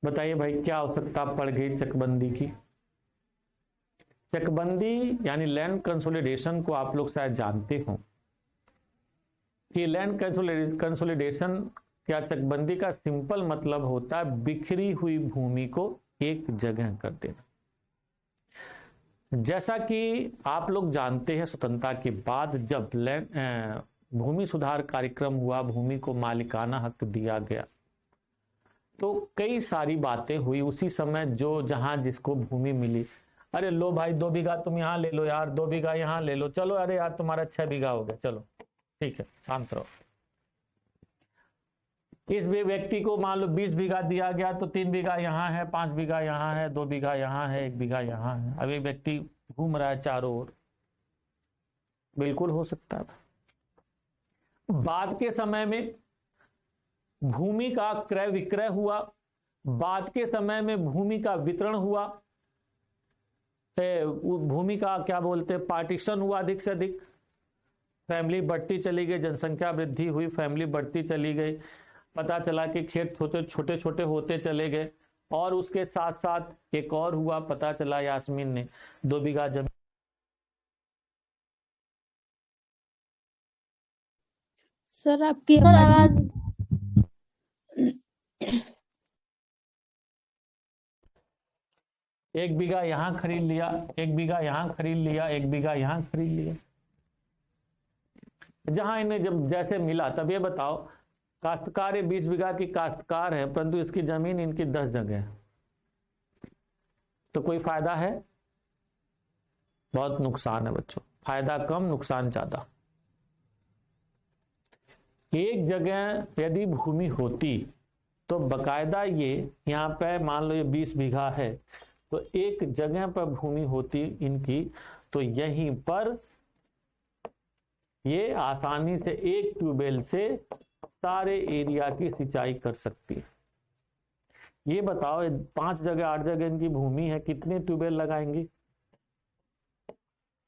बताइए भाई, क्या आवश्यकता पड़ गई चकबंदी की? चकबंदी यानी लैंड कंसोलिडेशन को आप लोग शायद जानते हो कि लैंड कंसोलिडेशन या चकबंदी का सिंपल मतलब होता है बिखरी हुई भूमि को एक जगह कर देना। जैसा कि आप लोग जानते हैं, स्वतंत्रता के बाद जब भूमि सुधार कार्यक्रम हुआ, भूमि को मालिकाना हक दिया गया, तो कई सारी बातें हुई। उसी समय जो जहां जिसको भूमि मिली, अरे लो भाई 2 बीघा तुम यहाँ ले लो यार, 2 बीघा यहाँ ले लो, चलो अरे यार तुम्हारा 6 बीघा हो गया, चलो ठीक है शांत रहो। इस व्यक्ति को मान लो 20 बीघा दिया गया, तो 3 बीघा यहाँ है, 5 बीघा यहाँ है, 2 बीघा यहाँ है, 1 बीघा यहाँ है। अब ये व्यक्ति घूम रहा है चारों ओर, बिल्कुल हो सकता है। बाद के समय में भूमि का क्रय विक्रय हुआ, बाद के समय में भूमि का वितरण हुआ, भूमि का क्या बोलते हैं पार्टीशन हुआ अधिक से अधिक, फैमिली बढ़ती चली गई, जनसंख्या वृद्धि हुई, फैमिली बढ़ती चली गई, पता चला कि खेत छोटे छोटे होते चले गए। और उसके साथ साथ एक और हुआ, पता चला यास्मीन ने 2 बीघा जमीन। सर आपकी आवाज 1 बीघा यहाँ खरीद लिया, 1 बीघा यहाँ खरीद लिया, 1 बीघा यहाँ खरीद लिया। जहां इन्हें जब जैसे मिला, तब ये बताओ, काश्तकार 20 बीघा की काश्तकार है, परंतु इसकी जमीन इनकी 10 जगह है, तो कोई फायदा है? बहुत नुकसान है बच्चों। फायदा कम, नुकसान ज्यादा। एक जगह यदि भूमि होती तो बकायदा ये यहाँ पे मान लो ये 20 बीघा है, तो एक जगह पर भूमि होती इनकी, तो यहीं पर ये आसानी से एक ट्यूबवेल से सारे एरिया की सिंचाई कर सकती है। ये बताओ 5 जगह 8 जगह इनकी भूमि है, कितने ट्यूबवेल लगाएंगी?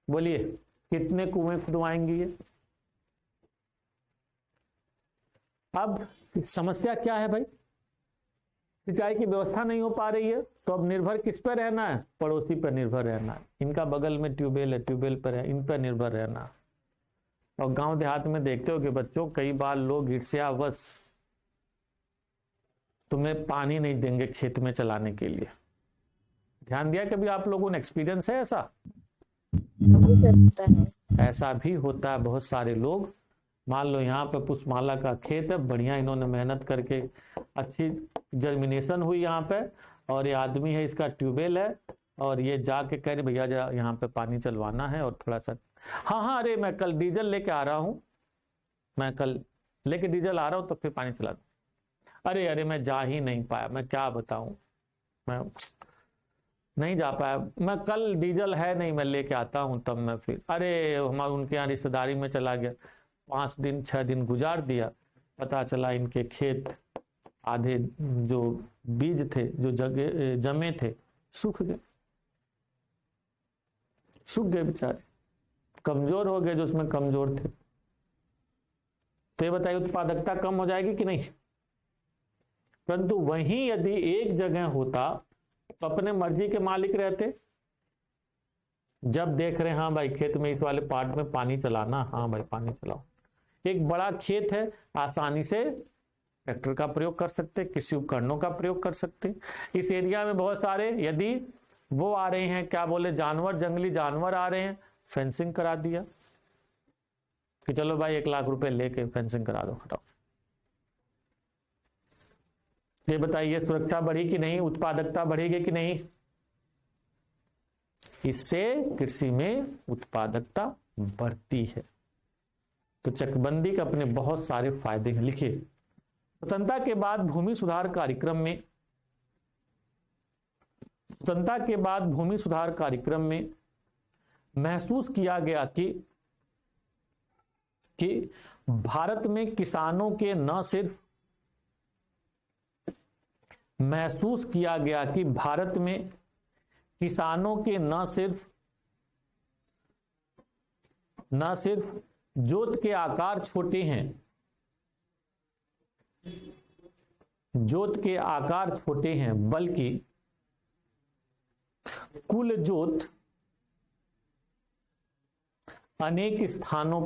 बोलिए, कितने कुएं खुदवाएंगी ये? अब समस्या क्या है भाई? सिंचाई की व्यवस्था नहीं हो पा रही है, तो अब निर्भर किस पर रहना है? पड़ोसी पर निर्भर रहना है। इनका बगल में ट्यूबवेल है, ट्यूबवेल पर है, इन पर निर्भर रहना है। और गांव देहात में देखते हो कि बच्चों कई बार लोग ईर्ष्यावश तुम्हें पानी नहीं देंगे खेत में चलाने के लिए। ध्यान दिया कभी आप लोगों ने, एक्सपीरियंस है ऐसा? जी सर होता है। ऐसा भी होता है, बहुत सारे लोग, मान लो यहाँ पे पुष्पमाला का खेत है, बढ़िया इन्होंने मेहनत करके अच्छी जर्मिनेशन हुई यहाँ पे, और ये आदमी है, इसका ट्यूबवेल है, और ये जाके कह रहे भैया यहाँ पे पानी चलवाना है और थोड़ा सा, हाँ हाँ अरे मैं कल डीजल लेके आ रहा हूँ, मैं कल लेके डीजल आ रहा हूँ तो फिर पानी चला, अरे अरे मैं जा ही नहीं पाया, मैं क्या बताऊं, मैं नहीं जा पाया, मैं कल डीजल है नहीं, मैं लेके आता हूं तब मैं फिर, अरे हमारे उनके यहाँ रिश्तेदारी में चला गया, 5 दिन 6 दिन गुजार दिया, पता चला इनके खेत आधे जो बीज थे जो जगह जमे थे सूख गए, सूख गए बेचारे, कमजोर हो गए जो उसमें कमजोर थे। तो ये बताइए उत्पादकता कम हो जाएगी कि नहीं? परंतु वहीं यदि एक जगह होता तो अपने मर्जी के मालिक रहते, जब देख रहे हैं हाँ भाई खेत में इस वाले पार्ट में पानी चलाना, हाँ भाई पानी चलाओ, एक बड़ा खेत है, आसानी से ट्रैक्टर का प्रयोग कर सकते, कृषि उपकरणों का प्रयोग कर सकते। इस एरिया में बहुत सारे यदि वो आ रहे हैं, क्या बोले, जानवर, जंगली जानवर आ रहे हैं, फेंसिंग करा दिया कि चलो भाई 1 लाख रुपए लेके फेंसिंग करा दो, हटाओ। ये बताइए सुरक्षा बढ़ी कि नहीं, उत्पादकता बढ़ेगी कि नहीं? इससे कृषि में उत्पादकता बढ़ती है। तो चकबंदी के अपने बहुत सारे फायदे हैं, लिखिए। स्वतंत्रता के बाद भूमि सुधार कार्यक्रम में, स्वतंत्रता के बाद भूमि सुधार कार्यक्रम में महसूस किया गया कि भारत में किसानों के न सिर्फ महसूस किया गया कि भारत में किसानों के न सिर्फ जोत के आकार छोटे हैं, जोत के आकार छोटे हैं, बल्कि कुल जोत अनेक स्थानों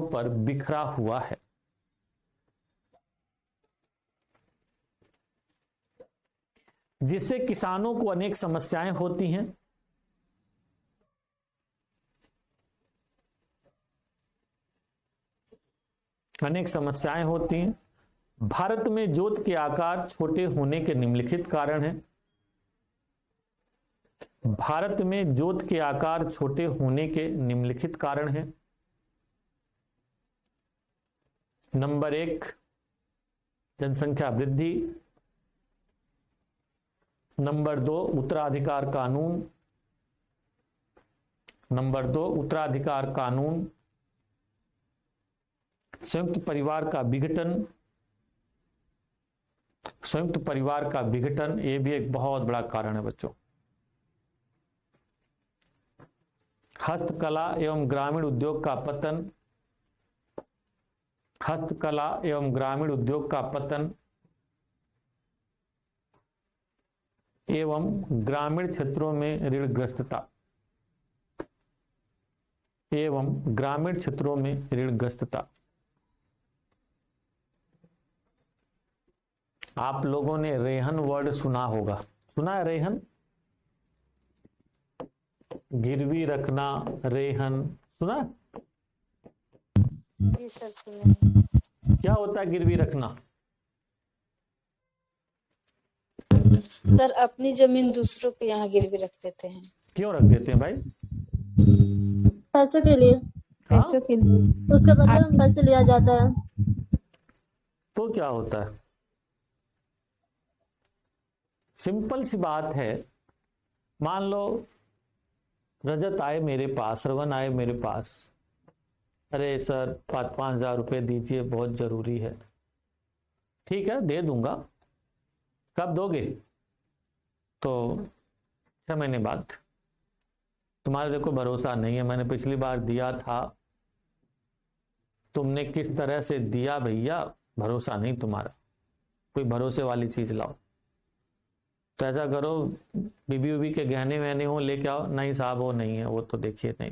पर बिखरा हुआ है। जिससे किसानों को अनेक समस्याएं होती हैं। अनेक समस्याएं होती हैं। भारत में जोत के आकार छोटे होने के निम्नलिखित कारण हैं। भारत में जोत के आकार छोटे होने के निम्नलिखित कारण हैं। नंबर 1, जनसंख्या वृद्धि। नंबर 2, उत्तराधिकार कानून। नंबर 2, उत्तराधिकार कानून। संयुक्त परिवार का विघटन। संयुक्त परिवार का विघटन, ये भी एक बहुत बड़ा कारण है बच्चों। हस्तकला एवं ग्रामीण उद्योग का पतन। हस्तकला एवं ग्रामीण उद्योग का पतन एवं ग्रामीण क्षेत्रों में ऋणग्रस्तता। एवं ग्रामीण क्षेत्रों में ऋणग्रस्तता। आप लोगों ने रेहन वर्ड सुना होगा, सुना है रेहन? गिरवी रखना, रेहन सुना? जी सर सुने। क्या होता है गिरवी रखना? सर अपनी जमीन दूसरों के यहाँ गिरवी रख देते हैं। क्यों रख देते हैं भाई? पैसे के लिए, हाँ? पैसों के लिए। उसके बदले में पैसे लिया जाता है। तो क्या होता है? सिंपल सी बात है, मान लो रजत आए मेरे पास, श्रवण आए मेरे पास, अरे सर 5-5 हजार रुपये दीजिए, बहुत जरूरी है। ठीक है, दे दूंगा। कब दोगे? तो 6 महीने बाद। तुम्हारे देखो भरोसा नहीं है, मैंने पिछली बार दिया था, तुमने किस तरह से दिया भैया, भरोसा नहीं तुम्हारा, कोई भरोसे वाली चीज लाओ। तो ऐसा करो, बीबी उबी के गहने वहने हो लेके आओ। नहीं साहब वो नहीं है, वो तो देखिए नहीं।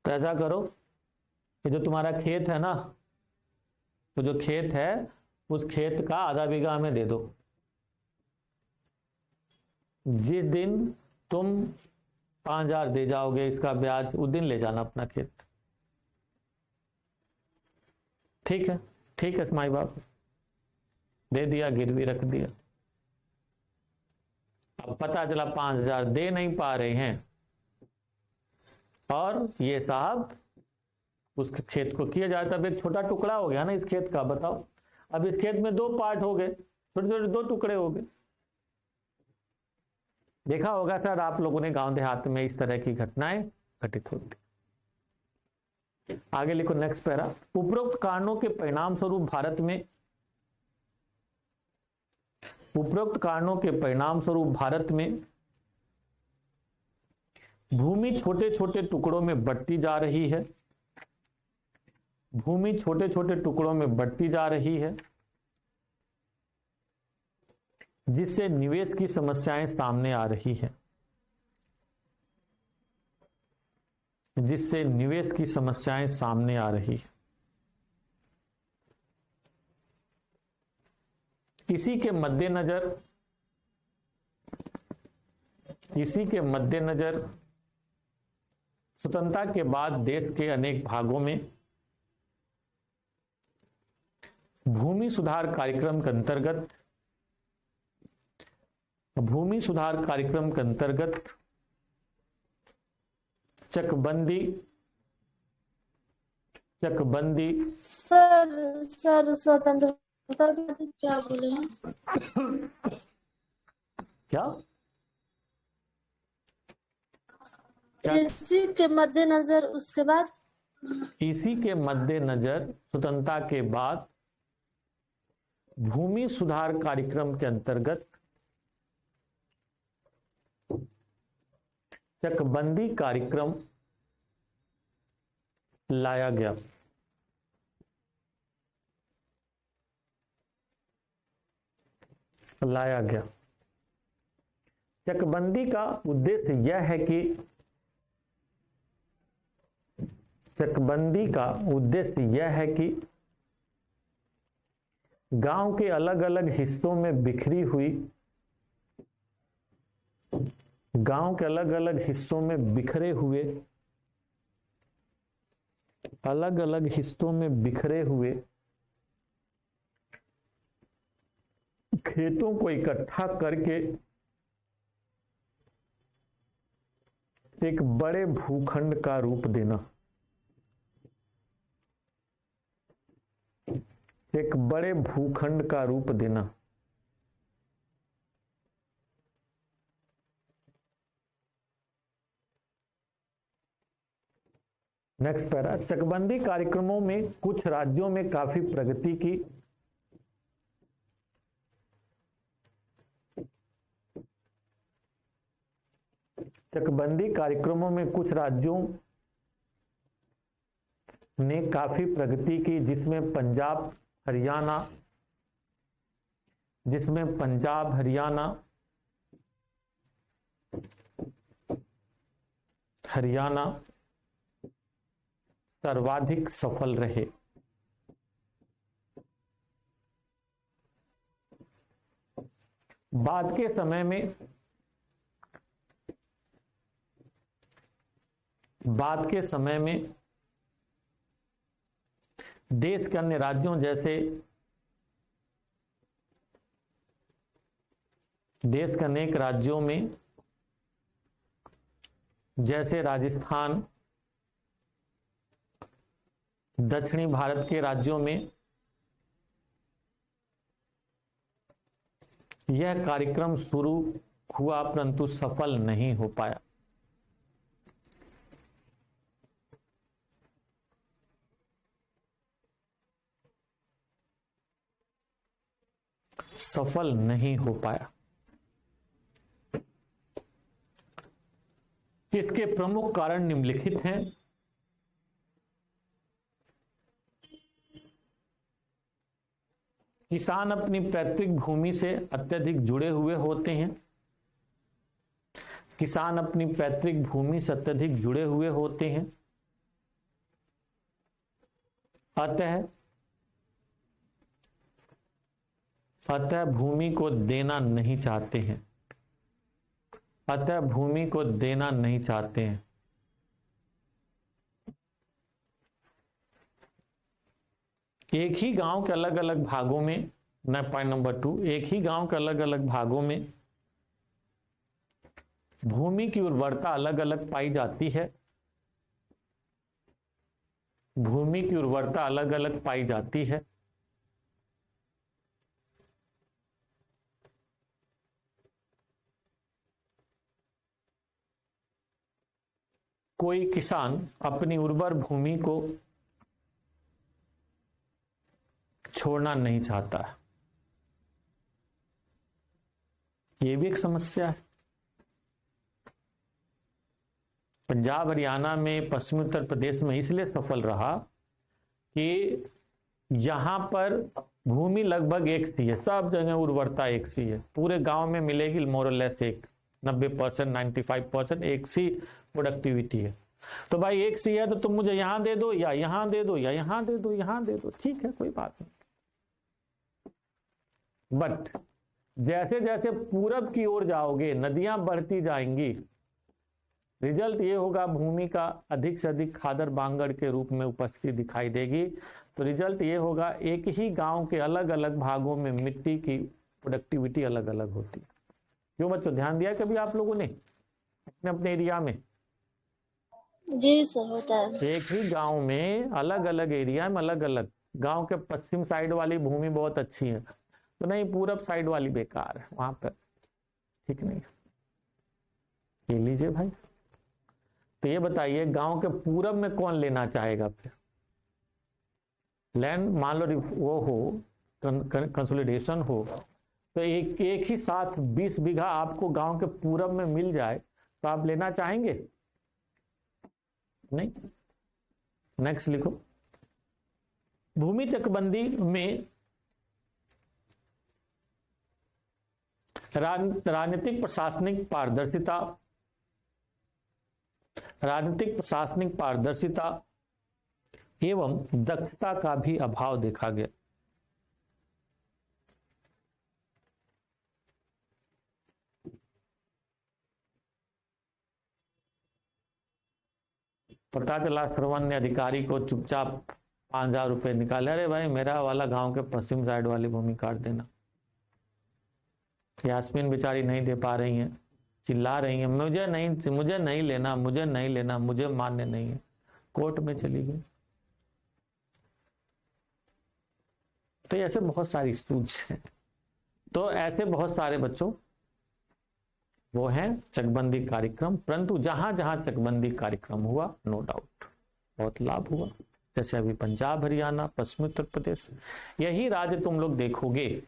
तो ऐसा करो, ये जो तुम्हारा खेत है ना, तो जो खेत है उस खेत का आधा बीघा हमें दे दो। जिस दिन तुम 5,000 दे जाओगे इसका ब्याज, उस दिन ले जाना अपना खेत। ठीक है, ठीक है माई बाप, दे दिया, गिरवी रख दिया। अब पता चला 5,000 दे नहीं पा रहे हैं, और ये साहब उस खेत को किया जाए, तब एक छोटा टुकड़ा हो गया ना इस खेत का। बताओ, अब इस खेत में 2 पार्ट हो गए, छोटे छोटे 2 टुकड़े हो गए। देखा होगा सर आप लोगों ने गांव देहात में इस तरह की घटनाएं घटित होती। आगे लिखो नेक्स्ट पैरा। उपरोक्त कारणों के परिणाम स्वरूप भारत में भूमि छोटे छोटे टुकड़ों में बढ़ती जा रही है। भूमि छोटे छोटे टुकड़ों में बढ़ती जा रही है, जिससे निवेश की समस्याएं सामने आ रही है। जिससे निवेश की समस्याएं सामने आ रही है। इसी के मद्देनजर स्वतंत्रता के बाद देश के अनेक भागों में भूमि सुधार कार्यक्रम के अंतर्गत चकबंदी सर स्वतंत्रता क्या बोले हैं? क्या इसी के मद्देनजर, उसके बाद इसी के मद्देनजर स्वतंत्रता के बाद भूमि सुधार कार्यक्रम के अंतर्गत चकबंदी कार्यक्रम लाया गया। चकबंदी का उद्देश्य यह है कि गांव के अलग अलग हिस्सों में बिखरे हुए खेतों को इकट्ठा करके एक बड़े भूखंड का रूप देना। Next para. चकबंदी कार्यक्रमों में कुछ राज्यों में काफी प्रगति की। चकबंदी कार्यक्रमों में कुछ राज्यों ने काफी प्रगति की, जिसमें पंजाब, हरियाणा सर्वाधिक सफल रहे। बाद के समय में देश के अन्य राज्यों जैसे देश के अनेक राज्यों में जैसे राजस्थान, दक्षिणी भारत के राज्यों में यह कार्यक्रम शुरू हुआ परंतु सफल नहीं हो पाया। इसके प्रमुख कारण निम्नलिखित हैं। किसान अपनी पैतृक भूमि से अत्यधिक जुड़े हुए होते हैं। अतः अतः भूमि को देना नहीं चाहते हैं, अतः भूमि को देना नहीं चाहते हैं। एक ही गांव के अलग अलग भागों में, पॉइंट नंबर 2, एक ही गांव के अलग अलग भागों में भूमि की उर्वरता अलग अलग पाई जाती है, भूमि की उर्वरता अलग अलग पाई जाती है। कोई किसान अपनी उर्वर भूमि को छोड़ना नहीं चाहता है, ये भी एक समस्या है। पंजाब हरियाणा में, पश्चिमी उत्तर प्रदेश में इसलिए सफल रहा कि यहां पर भूमि लगभग एक सी है, सब जगह उर्वरता एक सी है, पूरे गांव में मिलेगी मोरलेस एक 90% 95% एक सी प्रोडक्टिविटी है। तो भाई एक सी है तो तुम मुझे यहां दे दो, या यहां दे दो, या यहां दे दो, यहां दे दो, ठीक है, कोई बात नहीं। बट जैसे जैसे पूरब की ओर जाओगे, नदियां बढ़ती जाएंगी, रिजल्ट ये होगा भूमि का अधिक से अधिक खादर बांगड़ के रूप में उपस्थिति दिखाई देगी। तो रिजल्ट ये होगा एक ही गांव के अलग अलग भागों में मिट्टी की प्रोडक्टिविटी अलग अलग होती है। क्यों बच्चों, ध्यान दिया कभी आप लोगों ने अपने अपने एरिया में? जी सर, होता है। एक ही गांव में अलग अलग एरिया में अलग अलग, गांव के पश्चिम साइड वाली भूमि बहुत अच्छी है तो नहीं, पूरब साइड वाली बेकार है, वहां पर ठीक नहीं। ये लीजिए भाई, तो ये बताइए गांव के पूरब में कौन लेना चाहेगा? फिर लैंड मान लो वो हो, कंसोलिडेशन हो, तो एक ही साथ 20 बीघा आपको गांव के पूरब में मिल जाए तो आप लेना चाहेंगे? नहीं। नेक्स्ट लिखो, भूमि चकबंदी में राजनीतिक प्रशासनिक पारदर्शिता, राजनीतिक प्रशासनिक पारदर्शिता एवं दक्षता का भी अभाव देखा गया। पता चला श्रवण ने अधिकारी को चुपचाप 5,000 रुपए निकाले, अरे भाई मेरा वाला गांव के पश्चिम साइड वाली भूमि काट देना। यास्मीन बेचारी नहीं दे पा रही हैं, चिल्ला रही हैं, मुझे नहीं लेना, मुझे नहीं लेना, मुझे मान्य नहीं है, कोर्ट में चली गई। तो ऐसे बहुत सारी इश्यूज हैं। तो ऐसे बहुत सारे बच्चों वो है चकबंदी कार्यक्रम, परंतु जहां जहां चकबंदी कार्यक्रम हुआ नो डाउट बहुत लाभ हुआ। जैसे अभी पंजाब हरियाणा, पश्चिमी उत्तर प्रदेश, यही राज्य तुम लोग देखोगे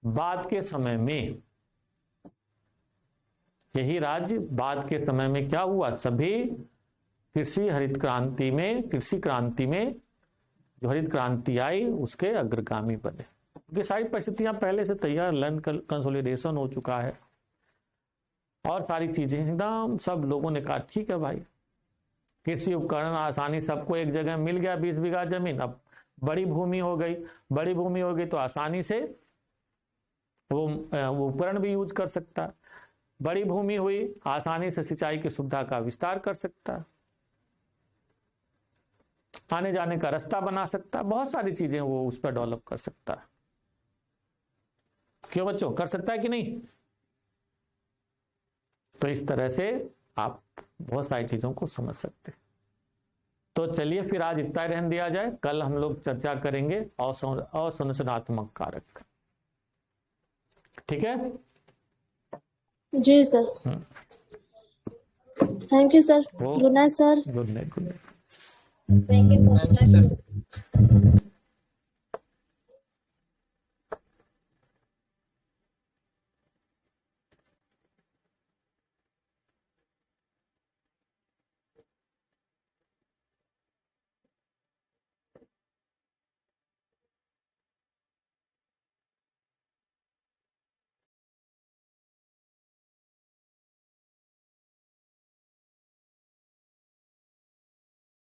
बाद के समय में, यही राज्य बाद के समय में क्या हुआ, सभी कृषि हरित क्रांति में, कृषि क्रांति में जो हरित क्रांति आई उसके अग्रगामी बने। ये सारी परिस्थितियां पहले से तैयार, लैंड कंसोलिडेशन हो चुका है और सारी चीजें एकदम सब लोगों ने कहा ठीक है भाई, कृषि उपकरण आसानी सबको एक जगह मिल गया, 20 बीघा जमीन, अब बड़ी भूमि हो गई, बड़ी भूमि हो गई तो आसानी से वो उपकरण भी यूज कर सकता है, बड़ी भूमि हुई आसानी से सिंचाई की सुविधा का विस्तार कर सकता है, आने जाने का रास्ता बना सकता है, बहुत सारी चीजें वो उस पर डेवलप कर सकता है। क्यों बच्चों, कर सकता है कि नहीं? तो इस तरह से आप बहुत सारी चीजों को समझ सकते हैं। तो चलिए फिर आज इतना रहने दिया जाए, कल हम लोग चर्चा करेंगे अवसंरचनात्मक कारक। ठीक है जी sir, thank you sir, good night sir. Good night, good night. Thank you, sir. Thank you sir.